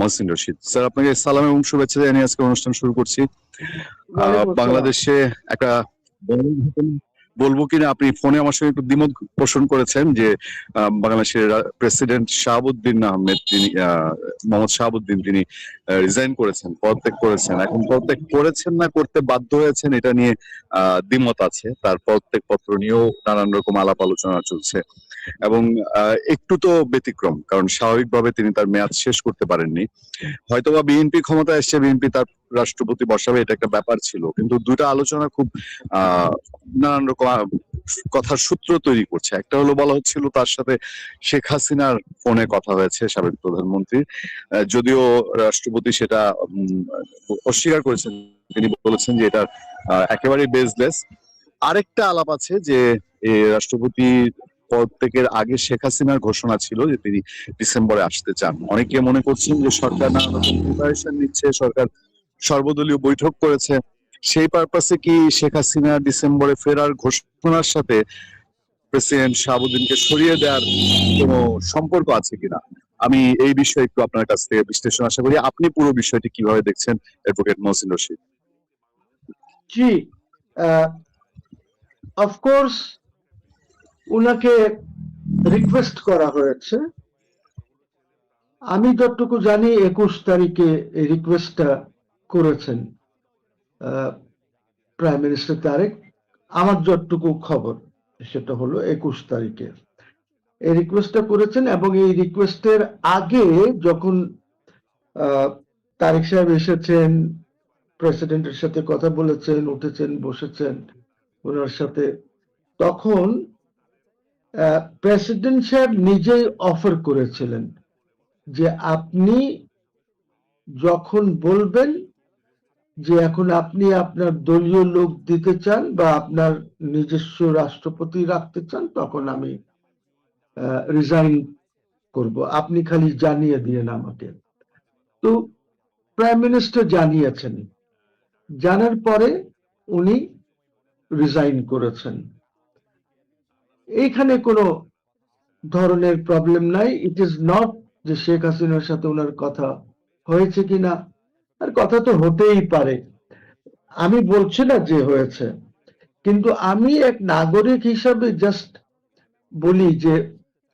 মহসিন রশিদ স্যার। আপনাকে সালাম এবং শুভেচ্ছা জানিয়ে আজকে অনুষ্ঠান শুরু করছি। বাংলাদেশে একটা বলবো কিনা, আপনি ফোনে আমার সঙ্গে একটু দ্বিমত পোষণ করেছেন যে বাংলাদেশের প্রেসিডেন্ট শাহাবুদ্দিন আহমেদ, তিনি মোহাম্মদ শাহাবুদ্দিন, তিনি রিজাইন করেছেন, পদত্যাগ করেছেন। এখন পদত্যাগ করেছেন না করতে বাধ্য হয়েছেন, এটা নিয়ে দ্বিমত আছে। তার পদত্যাগ পত্র নিয়েও নানান রকম আলাপ আলোচনা চলছে এবং একটু তো ব্যতিক্রম, কারণ স্বাভাবিকভাবে তিনি তার মেয়াদ শেষ করতে পারেননি। হয়তোবা বিএনপি ক্ষমতা এসছে, বিএনপি তার রাষ্ট্রপতি বসাবে, এটা একটা ব্যাপার ছিল। কিন্তু দুটা আলোচনা খুব নানান রকম কথার সূত্র তৈরি করছে। একটা হলো বলা হচ্ছিল তার সাথে শেখ হাসিনার ফোনে কথা হয়েছে, সাবেক প্রধানমন্ত্রী, যদিও রাষ্ট্রপতি সেটা অস্বীকার করেছেন। তিনি বলেছেন যে এটা একেবারেই বেসলেস। আরেকটা আলাপ আছে যে রাষ্ট্রপতি পদত্যাগের আগে শেখ হাসিনার ঘোষণা ছিল যে তিনি ডিসেম্বরে আসতে চান। অনেকে মনে করছেন যে সরকার নানা রকম প্রিপারেশন নিচ্ছে, সরকার সর্বদলীয় বৈঠক করেছে। সেই পারপাসে কি শেখ হাসিনা ডিসেম্বরে ফেরার ঘোষণার সাথে প্রেসিডেন্ট শাহাবুদ্দিনকে সরিয়ে দেওয়ার কোনো সম্পর্ক আছে কিনা, আমি এই বিষয়ে একটু আপনার কাছ থেকে বিশ্লেষণ আশা করি। আপনি পুরো বিষয়টি কিভাবে দেখছেন, অ্যাডভোকেট মহসিন রশিদ? জি, অফকোর্স উনাকে রিকোয়েস্ট করা হয়েছে। আমি যতটুকু জানি 21 তারিখে এই রিকোয়েস্টটা করেছেন প্রাইম মিনিস্টার তারেক। আমার যতটুকু খবর সেটা হলো 21 তারিখে এই রিকোয়েস্টটা করেছেন, এবং এই রিকোয়েস্টের আগে যখন তারেক সাহেব এসেছেন, প্রেসিডেন্টের সাথে কথা বলেছেন, উঠেছেন, বসেছেন ওনার সাথে, তখন প্রেসিডেন্ট সাহেব নিজেই অফার করেছিলেন যে আপনি যখন বলবেন যে এখন আপনি আপনার দলীয় লোক দিতে চান বা আপনার নিজস্ব রাষ্ট্রপতি রাখতে চান, তখন আমি রিজাইন করব, আপনি খালি জানিয়ে দিয়েন আমাকে। তো প্রাইম মিনিস্টার জানিয়েছেন, জানার পরে উনি রিজাইন করেছেন। এইখানে কোনো ধরনের প্রবলেম নাই। ইট ইজ নট যে শেখ হাসিনার সাথে ওনার কথা হয়েছে কিনা, আর কথা তো হতেই পারে, আমি বলছি না যে হয়েছে, কিন্তু আমি এক নাগরিক হিসাবে জাস্ট বলি যে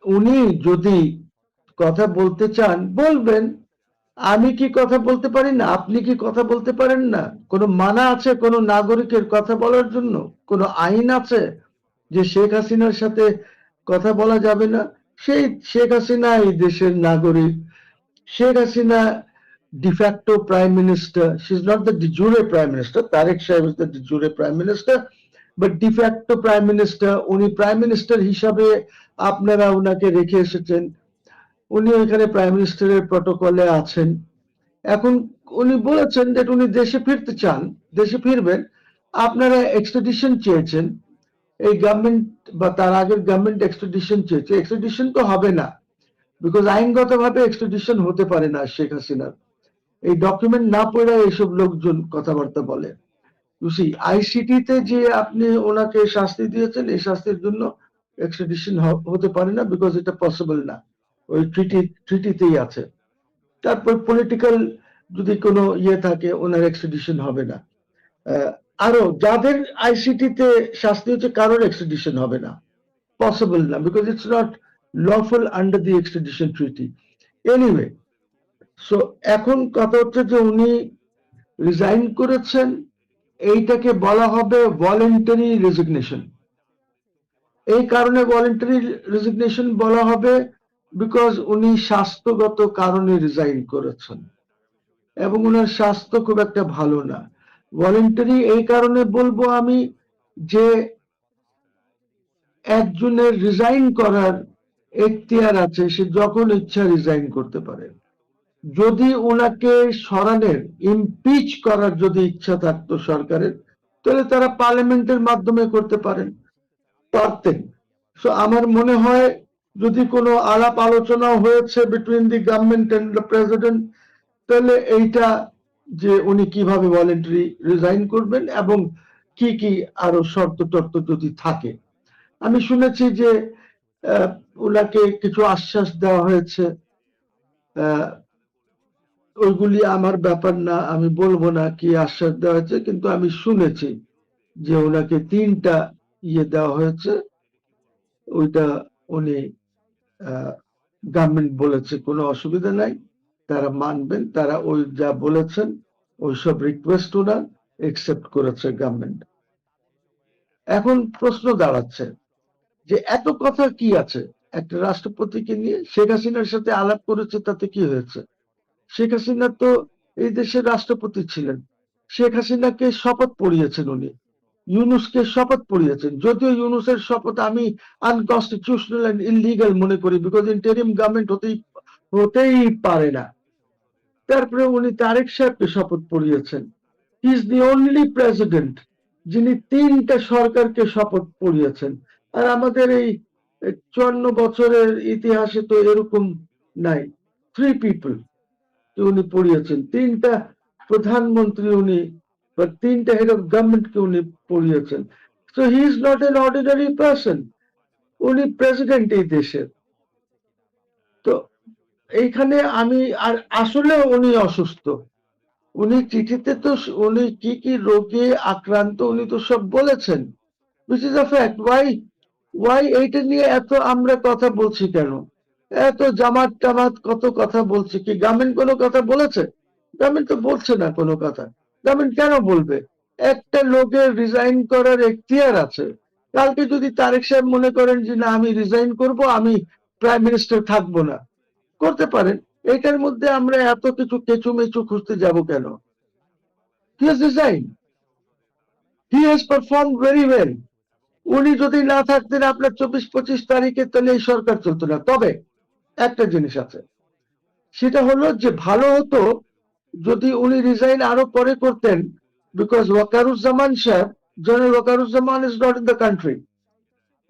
উনি যদি কথা বলতে চান বলবেন। আমি কি কথা বলতে পারি না? আপনি কি কথা বলতে পারেন না? কোনো মানা আছে কোনো নাগরিকের কথা বলার জন্য? কোনো আইন আছে যে শেখ হাসিনার সাথে কথা বলা যাবে না? সেই শেখ হাসিনা এই দেশের নাগরিক। Sheikh Hasina de facto prime minister. She's not the de jure prime minister. Tariq Shahid is the de jure prime minister, but de facto prime minister. উনি prime minister হিসাবে আপনারা ওনাকে রেখে এসেছেন, উনি ওইখানে প্রাইম মিনিস্টারের প্রটোকলে আছেন। এখন উনি বলেছেন যে উনি দেশে ফিরতে চান, দেশে ফিরবেন। আপনারা এক্সট্রাডিশন চেয়েছেন, এই গভর্নমেন্ট বা তার আগের গভর্নমেন্ট এক্সট্রাডিশন চেয়েছে। এক্সট্রাডিশন তো হবে না, বিকজ আইনগতভাবে এক্সট্রাডিশন হতে পারে না শেখ হাসিনার। এই ডকুমেন্ট না পড়ে এইসব লোকজন কথাবার্তা বলে। আইসিটিতে যে আপনি ওনাকে শাস্তি দিয়েছেন, এই শাস্তির জন্য এক্সট্রাডিশন হতে পারে না, বিকজ এটা পসিবল না, ওই ট্রিটিতেই আছে। তারপর পলিটিক্যাল যদি কোনো ইয়ে থাকে, ওনার এক্সট্রাডিশন হবে না। আরো যাদের আইসিটিতে শাস্তি হচ্ছে, কারোর এক্সট্রাডিশন হবে না, পসিবল না, because it's not lawful under the extradition treaty. Anyway, so এখন কথা হচ্ছে যে উনি রিজাইন করেছেন, এইটাকে বলা হবে ভলেন্টারি রেজিগনেশন। এই কারণে ভলেন্টারি রেজিগনেশন বলা হবে বিকজ উনি স্বাস্থ্যগত কারণে রিজাইন করেছেন, এবং ওনার স্বাস্থ্য খুব একটা ভালো না। ভলেন্টারি এই কারণে বলবো আমি যে একজনের রিজাইন করার এখতিয়ার আছে, সে যখন ইচ্ছা রিজাইন করতে পারে। যদি ওনাকে সরানোর, ইমপিচ করার যদি ইচ্ছা থাকতো সরকারের, তাহলে তারা পার্লামেন্টের মাধ্যমে করতে পারতেন। সো আমার মনে হয় যদি কোনো আলাপ আলোচনা হয়েছে between the government and the president, তাহলে এইটা যে উনি কিভাবে ভলেন্টারি রিজাইন করবেন এবং কি কি আরো শর্ত টর্ত যদি থাকে। আমি শুনেছি যে ওনাকে কিছু আশ্বাস দেওয়া হয়েছে, ওইগুলি আমার ব্যাপার না, আমি বলবো না কি আশ্বাস দেওয়া হয়েছে, কিন্তু আমি শুনেছি যে ওনাকে 3টা ইয়ে দেওয়া হয়েছে। ওইটা উনি গভর্নমেন্ট বলেছে কোনো অসুবিধা নাই, তারা মানবেন, তারা ওই যা বলেছেন ওইসব রিকোয়েস্ট ওনার একসেপ্ট করেছে গভর্নমেন্ট। এখন প্রশ্ন দাঁড়াচ্ছে যে এত কথা কি আছে একটা রাষ্ট্রপতিকে নিয়ে? শেখ হাসিনার সাথে আলাপ করেছে, তাতে কি হয়েছে? শেখ হাসিনা তো এই দেশের রাষ্ট্রপতি ছিলেন। শেখ হাসিনাকে শপথ পড়িয়েছেন উনি, ইউনুসকে শপথ পড়িয়েছেন, যদিও ইউনুসের শপথ আমি আনকনস্টিটিউশনাল এন্ড ইললিগাল মনে করি, বিকজ ইন্টারিম গভর্নমেন্ট হতেই পারে না। তারপরে উনি তারেক সাহেবকে শপথ পড়িয়েছেন। He is the only president যিনি 3টা সরকারকে শপথ পড়িয়েছেন, আর আমাদের এই 54 বছরের ইতিহাসে তো এরকম নাই। 3 পিপল উনি পড়িয়েছেন, 3টা প্রধানমন্ত্রী উনি, বা 3টা হেড অফ গভর্নমেন্টকে উনি পড়িয়েছেন। So he is not an ordinary person, উনি প্রেসিডেন্ট এই দেশের। তো এইখানে আমি আর আসলে উনি অসুস্থ, উনি চিঠিতে তো উনি কি কি রোগে আক্রান্ত উনি তো সব বলেছেন, which is a fact. Why why এইটা নিয়ে এত আমরা কথা বলছি কেন? এত জামাত টামাত কত কথা বলছে, কি গভর্নমেন্ট কোনো কথা বলেছে? গভর্নমেন্ট তো বলছে না কোনো কথা। গভর্নমেন্ট কেন বলবে? একটা লোকের রিজাইন করার এখতিয়ার আছে। কালকে যদি তারেক সাহেব মনে করেন যে না আমি রিজাইন করব, আমি প্রাইম মিনিস্টার থাকবো না, করতে পারেন। এটার মধ্যে আমরা এত কিছু কেঁচুমেচু খুঁজতে যাব কেন? He has resign, he has perform very well. উনি যদি না থাকতেন আপনার 24-25 তারিখে, তাহলে এই সরকার চলতো না। তবে একটা জিনিস আছে, সেটা হলো যে ভালো হতো যদি উনি রিজাইন আরো পরে করতেন, বিকজ ওয়াকারুজ্জামান সাহেব, general Wakeruzzaman is not in the country.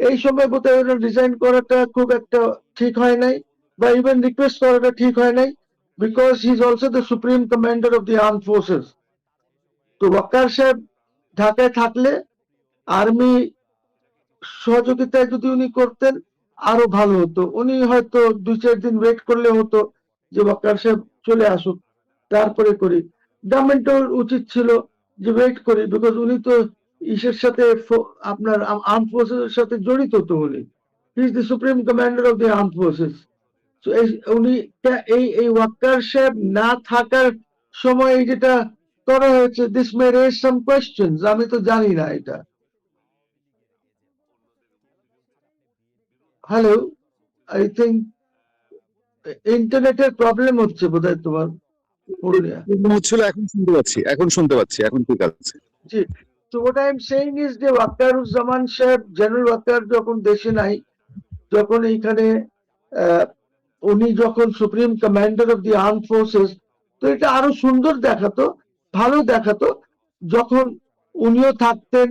এই সময় বোধহয় রিজাইন করাটা খুব একটা ঠিক হয় নাই, বা ইভেন রিকোয়েস্ট করাটা ঠিক হয় নাই, because he is also the supreme commander of the armed forces. তো ওয়াকার সাহেব ঢাকায় থাকলে আর্মি সহযোগিতায় যদি উনি করতেন আরো ভালো হতো। উনি হয়তো 2-4 দিন ওয়েট করলে হতো যে ওয়াকার সাহেব চলে আসুক, তারপরে করি। গভর্নমেন্টের উচিত ছিল যে ওয়েট করি, বিকজ উনি তো ইসের সাথে আপনার আর্ম ফোর্সেস এর সাথে জড়িত। তো উনি he is the supreme commander of the arm forces. তো উনি এই ওয়াকার সাহেব না থাকার সময় যেটা করা হয়েছে, this may raise some questions. আমি তো জানি না এটা। হ্যালো, আই থিঙ্ক ইন্টারনেটের প্রবলেম হচ্ছে বোধহয় তোমার পুরুলিয়া। হচ্ছিল, এখন শুনতে পাচ্ছি, এখন ঠিক আছে। জি। So what I am saying is যে ওয়াকারুজ্জামান সাহেব, জেনারেল ওয়াকার যখন দেশে নাই, যখন এইখানে উনি যখন supreme commander of the arm forces, তো এটা আরো সুন্দর দেখাতো, ভালো দেখাতো যখন উনিও থাকতেন,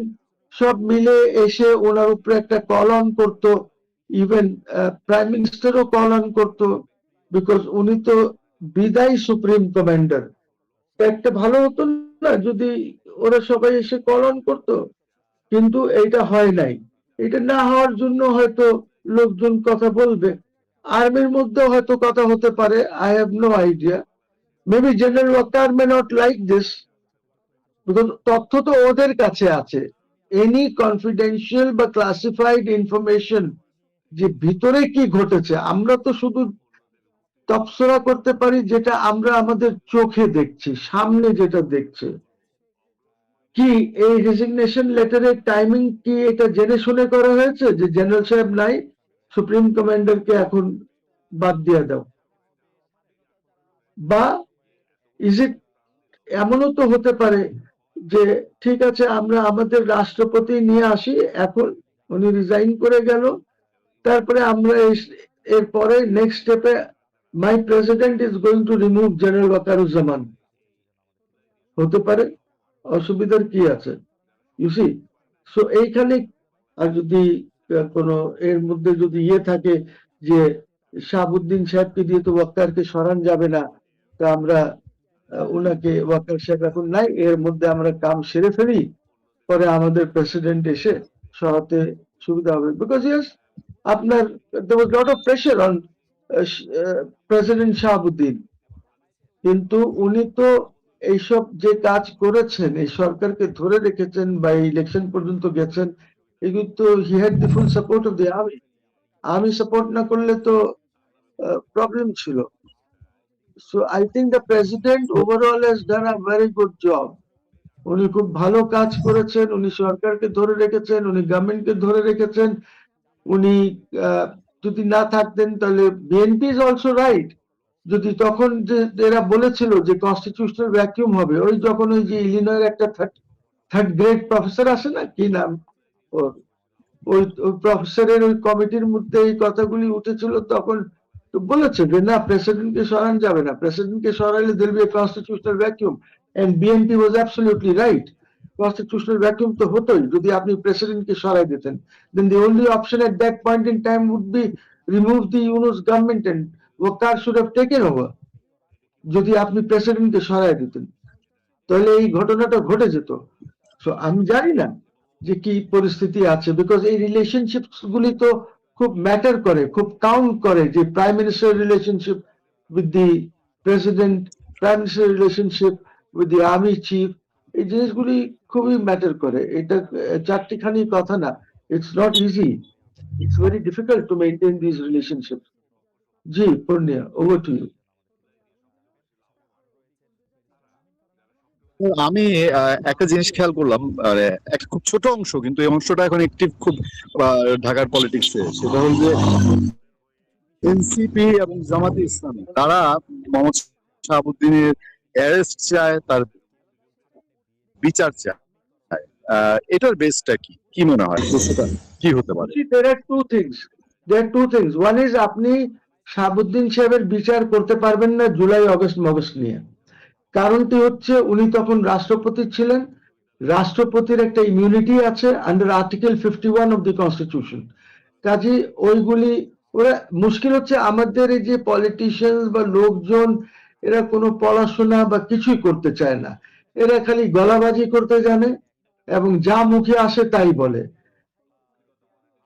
সব মিলে এসে ওনার উপরে একটা কল অন করতো। ইভেন প্রাইম মিনিস্টারও কল অন করতো, বিকজ উনি তো বিদায়ী সুপ্রিম কমান্ডার। একটা ভালো হতো না যদি ওরা সবাই এসে কল অন করতো? কিন্তু এইটা হয় নাই। এটা না হওয়ার জন্য হয়তো লোকজন কথা বলবে, আর্মির মধ্যে হয়তো কথা হতে পারে, I have no idea. Maybe general Waker may not like this, because তথ্য তো ওদের কাছে আছে। এনি কনফিডেন্সিয়াল বা ক্লাসিফাইড ইনফরমেশন যে ভিতরে কি ঘটেছে, আমরা তো শুধু তফসরা করতে পারি যেটা আমরা আমাদের চোখে দেখছি, সামনে যেটা দেখছে। কি এই রেজিগনেশন লেটারের টাইমিং কি এটা জেনে শুনে করা হয়েছে যে জেনারেল সাহেব নাই, সুপ্রিম কমান্ডারকে এখন বাদ দিয়ে দাও? বা ইজ ইট এমনও তো হতে পারে যে ঠিক আছে আমরা আমাদের রাষ্ট্রপতি নিয়ে আসি, এখন উনি রিজাইন করে গেল, তারপরে আমরা এরপরে নেক্সট স্টেপে my president is going to remove general Waker-uz-Zaman, হতে পারে। অসুবিধার কি আছে? You C. সো এইখানে আর যদি কোনো এর মধ্যে যদি ইয়ে থাকে যে শাহাবুদ্দিন সাহেবকে দিয়ে তো ওয়াক্কারকে সরান যাবে না, তো আমরা উনাকে, ওয়াক্কার সাহেব এখন নাই, এর মধ্যে আমরা কাম সেরে ফেলি, পরে আমাদের প্রেসিডেন্ট এসে সরাতে সুবিধা হবে। বিকজ ইয়েস, আপনার there was lot of pressure on president Shahabuddin, কিন্তু উনি তো এইসব যে কাজ করেছেন, এই সরকারকে ধরে রেখেছেন বা ইলেকশন পর্যন্ত গেছেন, এগুলো তো he had the full support of the army. Army support না করলে তো প্রবলেম ছিল। So I think the president overall has done a very good job. উনি খুব ভালো কাজ করেছেন, উনি সরকারকে ধরে রেখেছেন, উনি গভর্নমেন্টকে ধরে রেখেছেন। উনি যদি না থাকতেন তাহলে বিএনপি ইজ অলসো রাইট। যদি তখন যে এরা বলেছিল যে কনস্টিটিউশনাল ভ্যাকিউম হবে, ওই যখন ওই যে ইলিনয়ের একটা থার্ড গ্রেড প্রফেসর আছে না, কি নাম ওর, ওই প্রফেসরের ওই কমিটির মধ্যে এই কথাগুলি উঠেছিল, তখন তো বলেছে যে না প্রেসিডেন্টকে সরান যাবে না, প্রেসিডেন্টকে সরাইলে there be a constitutional vacuum, and BNP was absolutely right. Constitutional vacuum তো হতোই যদি আপনি প্রেসিডেন্টকে সরাই দিতেন। Then the only option at that point in time would be remove the Yunus government and Waker should have taken over. যদি আপনি প্রেসিডেন্টকে সরাই দিতেন তাহলে এই ঘটনাটা ঘটে যেত। সো আমি জানি না যে কি পরিস্থিতি আছে, বিকজ এই রিলেশনশিপ গুলি তো খুব ম্যাটার করে, খুব কাউন্ট করে, যে prime minister relationship with the president, prime minister relationship with the army chief, এই জিনিসগুলি খুবই ম্যাটার করে। এটা চারটিখানি কথা না, it's not easy. it's very difficult to maintain these relationships. Ji, Purnia, over to you. আমি একটা জিনিস খেয়াল করলাম, একটা খুব ছোট অংশ, কিন্তু এই অংশটা এখন একটিভ খুব ঢাকার পলিটিক্সে। সেটা হল যে এনসিপি এবং জামাতে ইসলামী তারা মোহাম্মদ শাহাবুদ্দিনের অ্যারেস্ট চায়, তার বিচার চায়। এটার বেসটা কি মনে হয়, কি হতে পারে? See, there are two things. One is আপনি শাহাবুদ্দিন সাহেবের বিচার করতে পারবেন না জুলাই অগস্ট নিয়ে। কারণটি হচ্ছে উনি তখন রাষ্ট্রপতি ছিলেন, রাষ্ট্রপতির একটা ইমিউনিটি আছে under article 51 of the constitution. কাজে ওইগুলি ওরা মুশকিল হচ্ছে আমাদের এই যে পলিটিশিয়ান বা লোকজন, এরা কোনো পড়াশোনা বা কিছুই করতে চায় না, এরা খালি গলাবাজি করতে জানে এবং যা মুখে আসে তাই বলে।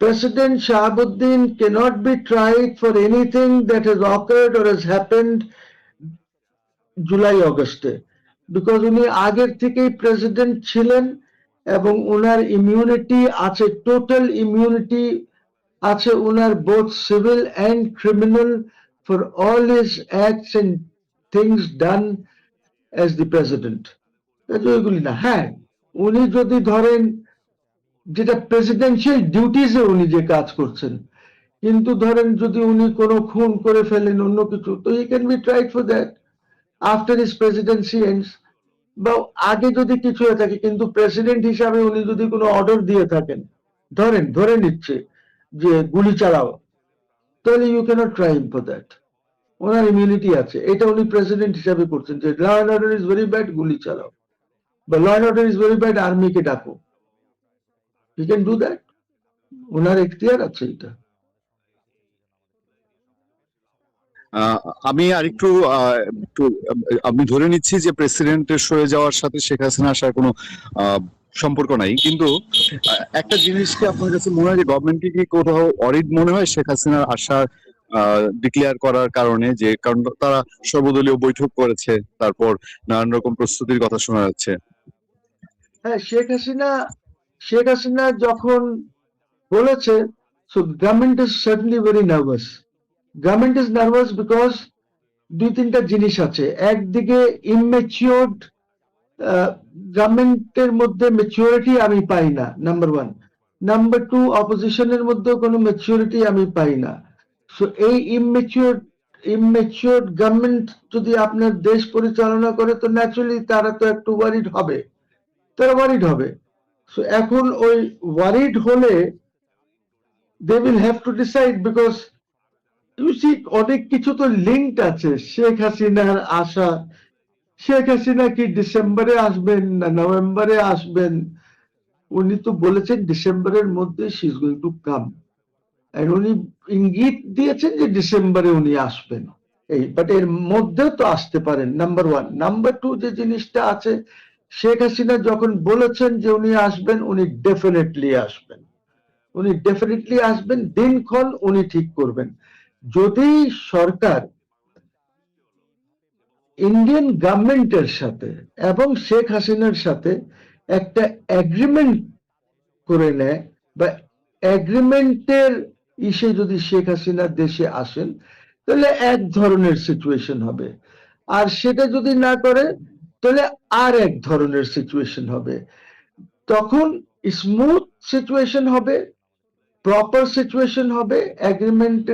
President Shahabuddin cannot be tried for anything that has occurred or has happened July অগস্টে, বিকজ উনি আগের থেকেই প্রেসিডেন্ট ছিলেন এবং ওনার ইমিউনিটি আছে, টোটাল ইমিউনিটি আছে ওনার, both civil and criminal, for all his acts and things done as the president. ওইগুলি না, হ্যাঁ উনি যদি ধরেন যেটা প্রেসিডেন্সিয়াল ডিউটিসে উনি যে কাজ করছেন, কিন্তু ধরেন যদি উনি কোনো খুন করে ফেলেন অন্য কিছু, তো he can be tried for that after his Presidency ends, বা আগে যদি কিছু হয়ে থাকে। কিন্তু প্রেসিডেন্ট হিসাবে উনি যদি কোনো অর্ডার দিয়ে থাকেন, ধরে নিচ্ছে যে গুলি চালাও, তাহলে you cannot try him for that. ওনার ইমিউনিটি আছে, এটা উনি প্রেসিডেন্ট হিসাবে করছেন যে law and order is very bad, গুলি চালাও, বা law and order is very bad, আর্মিকে ডাকো। হি ক্যান ডু দ্যাট, ওনার এখতিয়ার আছে এটা। আমি আরেকটু আমি ধরে নিচ্ছি যে প্রেসিডেন্টের সরে যাওয়ার সাথে শেখ হাসিনা আসার কোনো সম্পর্ক নাই, কিন্তু একটা জিনিস কি আপনার কাছে মনে হয় যে গভর্নমেন্টকে কি কোথাও অরিড মনে হয় শেখ হাসিনার আসার ডিক্লেয়ার করার কারণে? যে কারণ তারা সর্বদলীয় বৈঠক করেছে, তারপর নানান রকম প্রস্তুতির কথা শোনা যাচ্ছে। হ্যাঁ, শেখ হাসিনা যখন বলেছে, so government is certainly very nervous. Government is nervous because দুই তিনটা জিনিস আছে। একদিকে ইমম্যাচিওরড, গভর্নমেন্টের মধ্যে ম্যাচিউরিটি আমি পাই না, নাম্বার ওয়ান। নাম্বার টু, অপোজিশনের মধ্যে কোনো ম্যাচিউরিটি আমি পাই না। সো এই ইমম্যাচিওরড গভর্নমেন্ট যদি আপনার দেশ পরিচালনা করে, তো ন্যাচুরালি তারা তো একটু ওয়ারিড হবে, সো এখন ওই ওয়ারিড হলে they will have to decide, because you see অনেক কিছু তো লিঙ্কড আছে শেখ হাসিনার আশা। শেখ হাসিনা কি ডিসেম্বরে আসবেন না নভেম্বরে আসবেন? উনি তো বলেছেন ডিসেম্বরের মধ্যে she is going to come, and উনি ইঙ্গিত দিয়েছেন যে ডিসেম্বরে উনি আসবেন, এই বাট এর মধ্যে তো আসতে পারেন, নাম্বার ওয়ান। নাম্বার টু, যে জিনিসটা আছে, শেখ হাসিনা যখন বলেছেন যে উনি আসবেন, উনি ডেফিনেটলি আসবেন, দিনক্ষণ উনি ঠিক করবেন। যদি সরকার ইন্ডিয়ান গভর্নমেন্টের সাথে এবং শেখ হাসিনার সাথে একটা এগ্রিমেন্ট করে নেয়, বা এগ্রিমেন্টের ইসে যদি শেখ হাসিনা দেশে আসেন, তাহলে এক ধরনের সিচুয়েশন হবে। আর সেটা যদি না করে, তাহলে আর এক ধরনের সিচুয়েশন হবে। তখন স্মুথ সিচুয়েশন হবে, প্রপার সিচুয়েশন হবে এগ্রিমেন্ট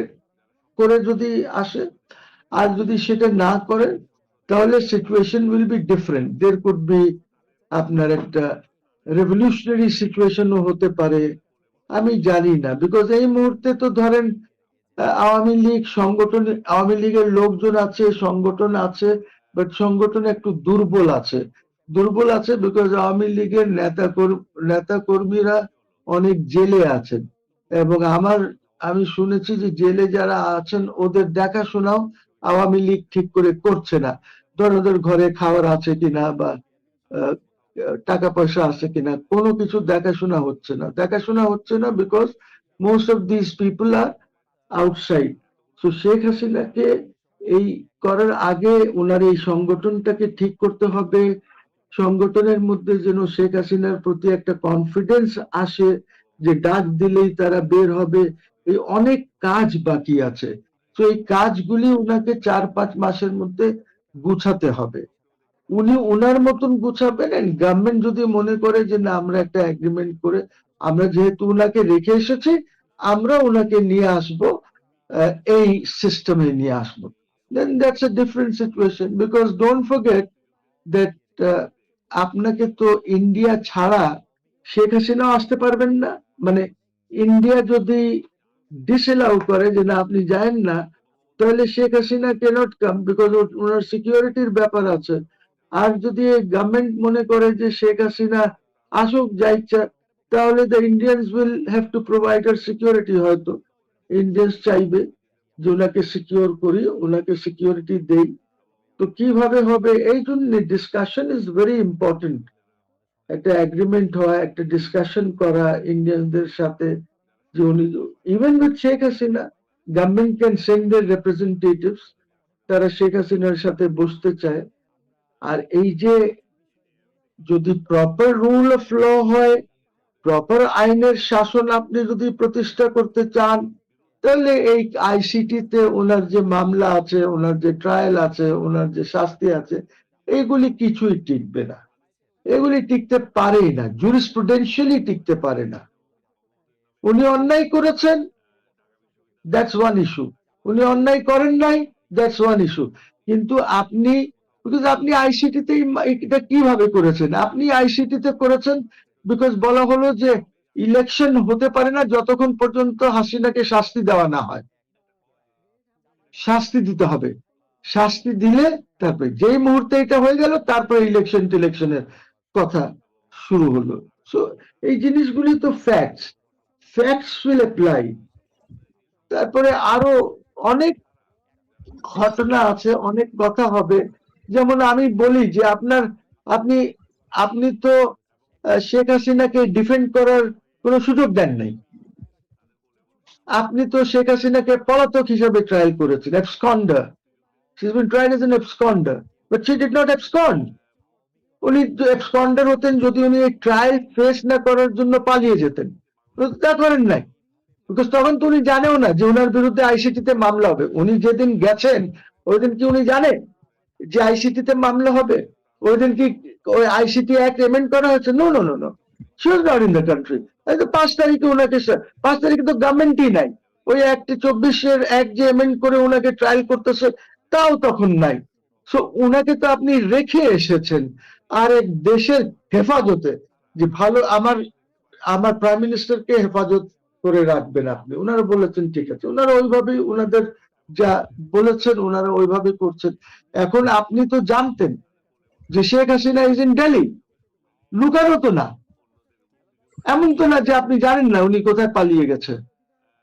করে যদি আসে। আর যদি সেটা না করে, তাহলে situation will be different. There could be আপনার একটা রেভলিউশনারি সিচুয়েশনও হতে পারে, আমি জানি না। বিকজ এই মুহূর্তে তো ধরেন আওয়ামী লীগের লোকজন আছে, সংগঠন আছে, বাট সংগঠন একটু দুর্বল আছে বিকজ আওয়ামী লীগের নেতা কর্মীরা অনেক জেলে আছেন, এবং আমি শুনেছি যে জেলে যারা আছেন ওদের দেখাশোনাও আওয়ামী লীগ ঠিক করে করছে না। ধর ওদের ঘরে খাবার আছে কিনা বা টাকা পয়সা আছে কিনা, কোনো কিছু দেখাশোনা হচ্ছে না because most of this people are outside. So Sheikh হাসিনাকে এই করার আগে ওনার এই সংগঠনটাকে ঠিক করতে হবে। সংগঠনের মধ্যে যেন শেখ হাসিনার প্রতি একটা কনফিডেন্স আসে, যে ডাক দিলেই তারা বের হবে, এই অনেক কাজ বাকি আছে। তো এই কাজগুলি উনাকে 4-5 মাসের মধ্যে গুছাতে হবে। উনি ওনার মতন গুছাবেন, গভর্নমেন্ট যদি মনে করে যে না আমরা একটা এগ্রিমেন্ট করে আমরা যেহেতু ওনাকে রেখে এসেছি আমরা ওনাকে নিয়ে আসব, এই সিস্টেমে নিয়ে আসব, then that's a different situation, because don't forget that আপনাকে তো ইন্ডিয়া ছাড়া শেখ হাসিনাও আসতে পারবেন না। মানে ইন্ডিয়া যদি ডিসএলাউ করে যে না আপনি যায়েন না, তাহলে Sheikh Hasina cannot come, because ওনার সিকিউরিটির ব্যাপার আছে। আর যদি গভর্নমেন্ট মনে করে যে শেখ হাসিনা আসুক যা ইচ্ছা, তাহলে the Indians will have to provide আর সিকিউরিটি। হয়তো ইন্ডিয়ানস চাইবে যে ওনাকে সিকিউর করি, ওনাকে সিকিউরিটি দেই। তো কিভাবে হবে এই জন্য ডিসকাশন ইজ ভেরি ইম্পর্টেন্ট। একটা এগ্রিমেন্ট হয়, একটা ডিসকাশন করা ইন্ডিয়ানদের সাথে, যে উনি even with Sheikh Hasina government can send there representatives, তারা শেখ হাসিনার সাথে বসতে চায়। আর এই যে যদি প্রপার রুল অফ ল হয়, প্রপার আইনের শাসন আপনি যদি প্রতিষ্ঠা করতে চান, তাহলে এই আইসিটিতে ওনার যে মামলা আছে, ওনার যে ট্রায়াল আছে, ওনার যে শাস্তি আছে, এইগুলি কিছুই টিকবে না। এগুলি টিকতে পারেই না, জুরিসপ্রুডেন্সিয়ালি টিকতে পারে না। উনি অন্যায় করেছেন, দ্যাটস ওয়ান ইস্যু। উনি অন্যায় করেন নাই, দ্যাটস ওয়ান ইস্যু। কিন্তু আপনি আপনি আইসিটিতে এটা কিভাবে করেছেন? আপনি আইসিটিতে করেছেন বিকজ বলা হলো যে ইলেকশন হতে পারে না যতক্ষণ পর্যন্ত হাসিনাকে শাস্তি দেওয়া না হয়। শাস্তি দিতে হবে, শাস্তি দিলে তারপরে যেই মুহূর্তে এটা হয়ে গেল তারপরে ইলেকশনের কথা শুরু হলো। সো এই জিনিসগুলি তো ফ্যাক্টস উইল অ্যাপ্লাই। তারপরে আরো অনেক ঘটনা আছে, অনেক কথা হবে। যেমন আমি বলি যে আপনি তো শেখ হাসিনাকে ডিফেন্ড করার কোনো সুযোগ দেন নাই। আপনি তো শেখ হাসিনাকে পলাতক হিসেবে ট্রায়াল করেছেন, absconder. She's been tried as an absconder, but she did not abscond. উনি absconder হতেন যদি উনি এই ট্রায়াল ফেস না করার জন্য পালিয়ে যেতেন, তা করেন নাই। বিকজ তখন তো উনি জানেও না যে ওনার বিরুদ্ধে আইসিটিতে মামলা হবে। উনি যেদিন গেছেন ওই দিন কি উনি জানেন যে আইসিটিতে মামলা হবে? ওই দিন কি ওই আইসিটি অ্যাক্ট এমেন্ড করা হয়েছে? No no no no, she was not in the country. 5 তারিখে ওনাকে 5 তারিখে তো গভর্নমেন্টই নাই। ওই 24 অ্যাক্ট যে এমেন্ড করে ওনাকে ট্রায়াল করতেছে তাও তখন নাই। সো ওনাকে তো আপনি রেখে এসেছেন আর এক দেশের হেফাজতে, যে ভালো আমার প্রাইম মিনিস্টারকে হেফাজত করে রাখবেন আপনি। ওনারা বলেছেন ঠিক আছে, ওনারা ওইভাবেই ওনাদের যা বলেছেন ওনারা ওইভাবে করছেন। এখন আপনি তো জানতেন যে শেখ হাসিনা ইজ ইন দিল্লি, লুকানো তো না, এমন তো না যে আপনি জানেন না উনি কোথায় পালিয়ে গেছে।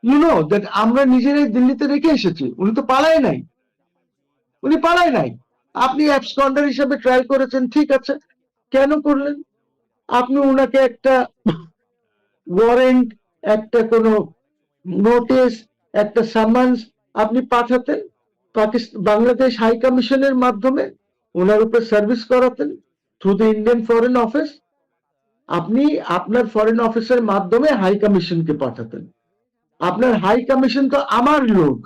ইউ নো দ্যাট আমরা নিজেরাই দিল্লিতে রেখে এসেছি, উনি তো পালায় নাই, উনি পালায় নাই। আপনি অ্যাবসকন্ডার হিসেবে ট্রাই করেছেন, ঠিক আছে, কেন করলেন? আপনি ওনাকে একটা ওয়ারেন্ট, একটা কোনো নোটিশ, একটা সামান্স আপনি পাঠাতেন বাংলাদেশ হাই কমিশনের মাধ্যমে, ওনার উপর সার্ভিস করাতেন through the Indian foreign office. আপনি আপনার ফরেন অফিসের মাধ্যমে হাই কমিশনকে পাঠাতেন। আপনার হাই কমিশন তো আমার লোক,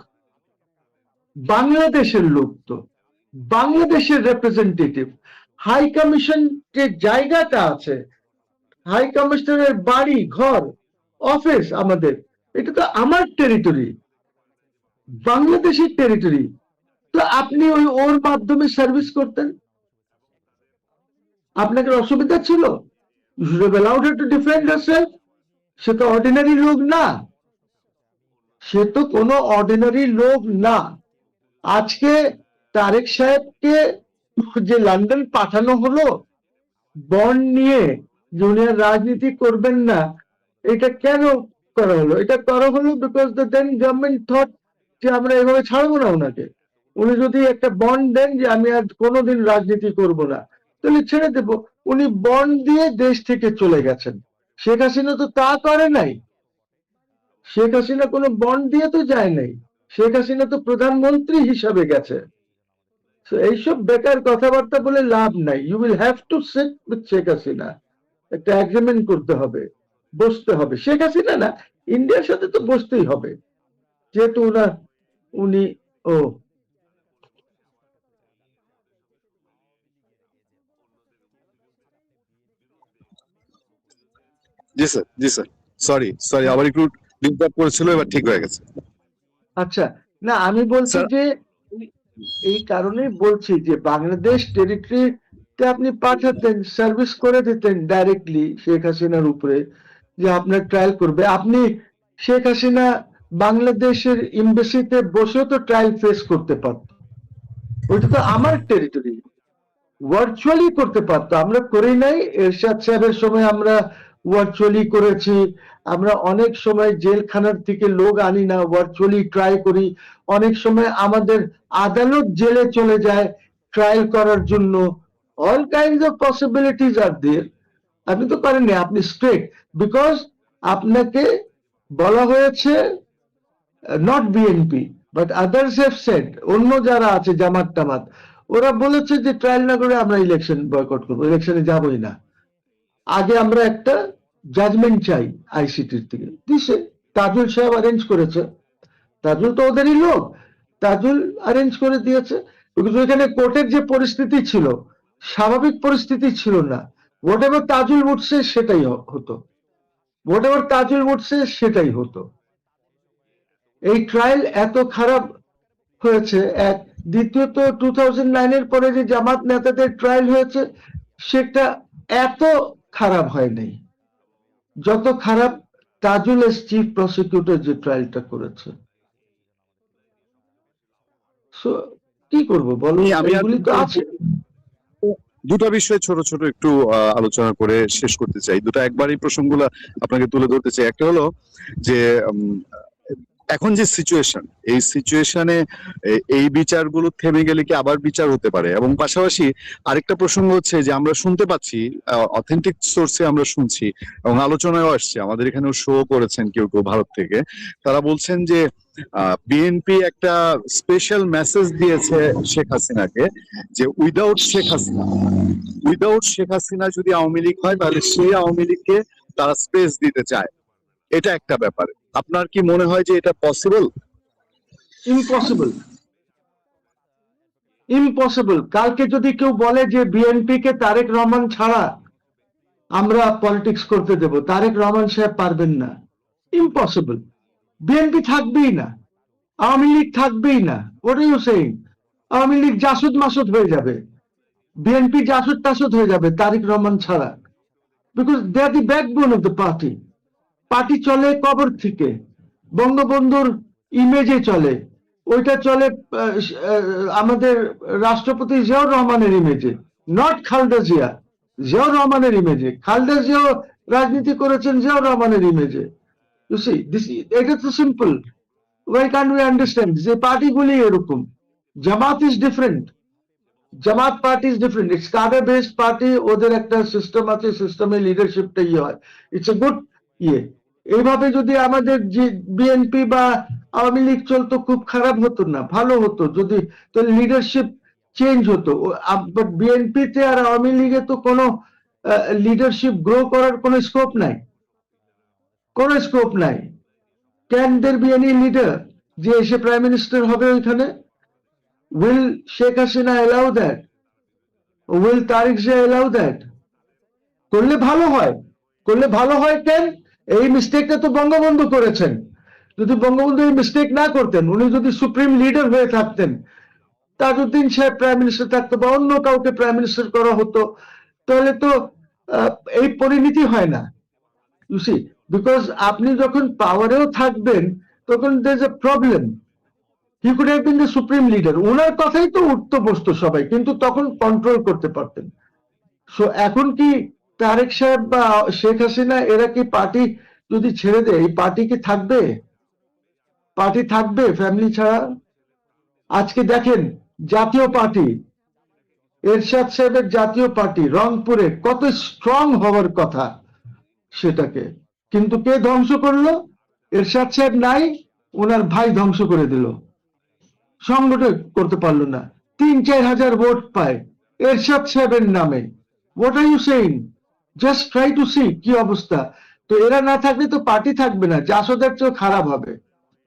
বাংলাদেশের লোক, তো বাংলাদেশের রিপ্রেজেন্টেটিভ। হাই কমিশন যে জায়গাটা আছে, হাই কমিশনারের বাড়ি ঘর অফিস আমাদের, এটা তো আমার টেরিটরি, বাংলাদেশের টেরিটরি। তো আপনি ওর মাধ্যমে সার্ভিস করতেন, আপনাকে অসুবিধা ছিল? You should have allowed her to defend herself. সে তো অর্ডিনারি লোক না, সে তো কোনো অর্ডিনারি লোক না। আজকে তারেক সাহেবকে যে লন্ডন পাঠানো হলো বন্ড নিয়ে, যে উনি আর রাজনীতি করবেন না, এটা কেন করা হলো? এটা করা হলো because the then government thought যে আমরা এভাবে ছাড়বো না ওনাকে। উনি যদি একটা বন্ড দেন যে আমি আর কোনোদিন রাজনীতি করব না, তাহলে ছেড়ে দেব। উনি বন্ড দিয়ে দেশ থেকে চলে গেছেন। শেখ হাসিনা তো তা করে নাই। শেখ হাসিনা কোনো বন্ড দিয়ে তো যায় নাই, শেখ হাসিনা তো প্রধানমন্ত্রী হিসাবে গেছে। এইসব বেকার কথাবার্তা বলে লাভ নাই। You will have to sit with Sheikh Hasina, একটা এগ্রিমেন্ট করতে হবে বসতে হবে। শেখ হাসিনা না, ইন্ডিয়ার সাথে তো বসতেই হবে, যেহেতু উনি ও জি স্যার, জি স্যার, সরি আবার একটু ডিস্টার্ব করেছিল, এবার ঠিক হয়ে গেছে আচ্ছা, না আমি বলছি স্যার। যে এই কারণেই বলছি যে বাংলাদেশ টেরিটরিতে আপনি পাঠাতেন, সার্ভিস করে দিতেন ডাইরেক্টলি শেখ হাসিনার উপরে, যে আপনার ট্রায়াল করবে। আপনি শেখ হাসিনা বাংলাদেশের এমবাসিতে বসেও তো ট্রায়াল ফেস করতে পারত, ওইটা তো আমার টেরিটরি, ভার্চুয়ালি করতে পারতো। আমরা করি নাই, এরশাদ সাহেবের সময় আমরা ভার্চুয়ালি করেছি। আমরা অনেক সময় জেলখানার থেকে লোক আনি না, ভার্চুয়ালি ট্রাই করি। অনেক সময় আমাদের আদালত জেলে চলে যায় ট্রায়াল করার জন্য। অল কাইন্ডস অফ পসিবিলিটিস আর দেয়ার। আপনি তো পারেননি, আপনি স্ট্রেট, বিকজ আপনাকে বলা হয়েছে not BNP but others have said, অন্য যারা আছে জামাত টামাত, ওরা বলেছে যে ট্রায়াল না করে আমরা ইলেকশন বয়কট করবো, ইলেকশনে যাবোই না। আগে আমরা একটা জাজমেন্ট চাই আইসিটির থেকে, দিছে, তাজুল সাহেব অ্যারেঞ্জ করেছে, তাজুল তো ওদেরই লোক, তাজুল অ্যারেঞ্জ করে দিয়েছে। ওইখানে কোর্টের যে পরিস্থিতি ছিল, স্বাভাবিক পরিস্থিতি ছিল না। হোয়াট এভার তাজুল উঠছে সেটাই হতো, হোয়াট এভার তাজুল উঠছে সেটাই হতো। এই ট্রায়াল এত খারাপ হয়েছে এক। দ্বিতীয়ত 2009-এর পরে যে জামাত নেতাদের ট্রায়াল হয়েছে সেটা এত খারাপ হয় নাই যত খারাপ তাজুল এস চিফ প্রসিকিউটর যে ট্রায়ালটা করেছে। সো কি করব বলো, আমি আর এগুলি তো আছে। দুটো বিষয় ছোট ছোট একটু আলোচনা করে শেষ করতে চাই। দুটো একবার এই প্রসঙ্গগুলো আপনাকে তুলে ধরতে চাই। একটা হলো যে এখন যে সিচুয়েশন, এই সিচুয়েশনে এই বিচারগুলো থেমে গেলে কি আবার বিচার হতে পারে? এবং পাশাপাশি আরেকটা প্রসঙ্গ হচ্ছে যে আমরা শুনতে পাচ্ছি, অথেন্টিক সোর্সে আমরা শুনছি এবং আলোচনায়ও আসছে, আমাদের এখানেও শো করেছেন কেউ কেউ ভারত থেকে, তারা বলছেন যে বিএনপি একটা স্পেশাল মেসেজ দিয়েছে শেখ হাসিনাকে যে উইদাউট শেখ হাসিনা যদি আওয়ামী লীগ হয় তাহলে সেই আওয়ামী লীগকে তারা স্পেস দিতে চায়। এটা একটা ব্যাপার। আপনার কি মনে হয় যে এটা পসিবল? Impossible, impossible. কালকে যদি কেউ বলে যে বিএনপি কে তারেক রহমান ছাড়া আমরা পলিটিক্স করতে দেব, তারেক রহমান সাহেব পারবেন না, ইম্পসিবল। বিএনপি থাকবেই না, আওয়ামী লীগ থাকবেই না। What are you saying? Awami League জাসুদ মাসুদ হয়ে যাবে, বিএনপি জাসুদ টাসুদ হয়ে যাবে তারেক রহমান ছাড়া, because they are the backbone of the party. Party চলে কবর থেকে, বঙ্গবন্ধুর ইমেজে চলে, ওইটা চলে আমাদের রাষ্ট্রপতি জিয়াউর রহমানের ইমেজে, নট খালেদা জিয়া, জিয়াউর রহমানের ইমেজে। খালেদা জিয়াও রাজনীতি করেছেন জিয়াউর রহমানের ইমেজে। You see, এটা তো simple. Why can't we understand? যে পার্টিগুলি এরকম। Jamaat is different, Jamaat party is different, it's cadre based party, ওদের একটা সিস্টেম আছে, সিস্টেমে লিডারশিপটা ইয়ে হয়, ইটস এ গুড ইয়ে। এইভাবে যদি আমাদের যে বিএনপি বা আওয়ামী লীগ চলতো খুব খারাপ হতো না, ভালো হতো যদি, তো লিডারশিপ চেঞ্জ হতো। বাট বিএনপিতে আর আওয়ামী লীগে তো কোনো লিডারশিপ গ্রো করার কোনো স্কোপ নাই, কোনো স্কোপ নাই। Can there B any leader যে এসে প্রাইম মিনিস্টার হবে ওইখানে? Will Sheikh Hasina allow that? Will Tariq Zia allow that? করলে ভালো হয়, করলে ভালো হয়। কেন? এই মিস্টেকটা তো বঙ্গবন্ধু করেছেন। যদি বঙ্গবন্ধু এই মিস্টেক না করতেন, উনি যদি সুপ্রিম লিডার হয়ে থাকতেন, তাজউদ্দিন সাহেব প্রাইম মিনিস্টার থাকতো বা অন্য কাউকে প্রাইম মিনিস্টার করা হতো, তাহলে তো এই পরিণতি হয় না। ইউ সি, বিকজ আপনি যখন পাওয়ারেও থাকবেন তখন there is a problem. He could have been the supreme leader, ওনার কথাই তো উঠতো বসতো সবাই, কিন্তু তখন কন্ট্রোল করতে পারতেন। সো এখন কি তারেক সাহেব বা শেখ হাসিনা এরা কি পার্টি যদি ছেড়ে দেয়, এই পার্টি কি থাকবে? পার্টি থাকবে ফ্যামিলি ছাড়া? আজকে দেখেন জাতীয় পার্টি, এরশাদ সাহেবের জাতীয় পার্টি রংপুরে কত স্ট্রং হওয়ার কথা সেটাকে, কিন্তু কে ধ্বংস করলো? এরশাদ সাহেব নাই, ওনার ভাই ধ্বংস করে দিল, সংগঠন করতে পারলো না। ৩-৪ হাজার ভোট পায় এরশাদ সাহেবের নামে। What are you saying? Just try to see কি অবস্থা। তো এরা না থাকলে তো পার্টি থাকবে না, জাসদের চেয়েও খারাপ হবে।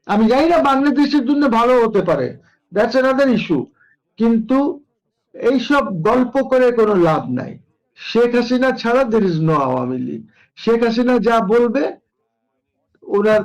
আমি জানি না বাংলাদেশের জন্য ভালো হতে পারে, দ্যাটস অ্যানাদার ইস্যু, কিন্তু এইসব গল্প করে কোনো লাভ নাই। শেখ হাসিনা ছাড়া there is no Awami League. Sheikh Hasina যা বলবে ওনার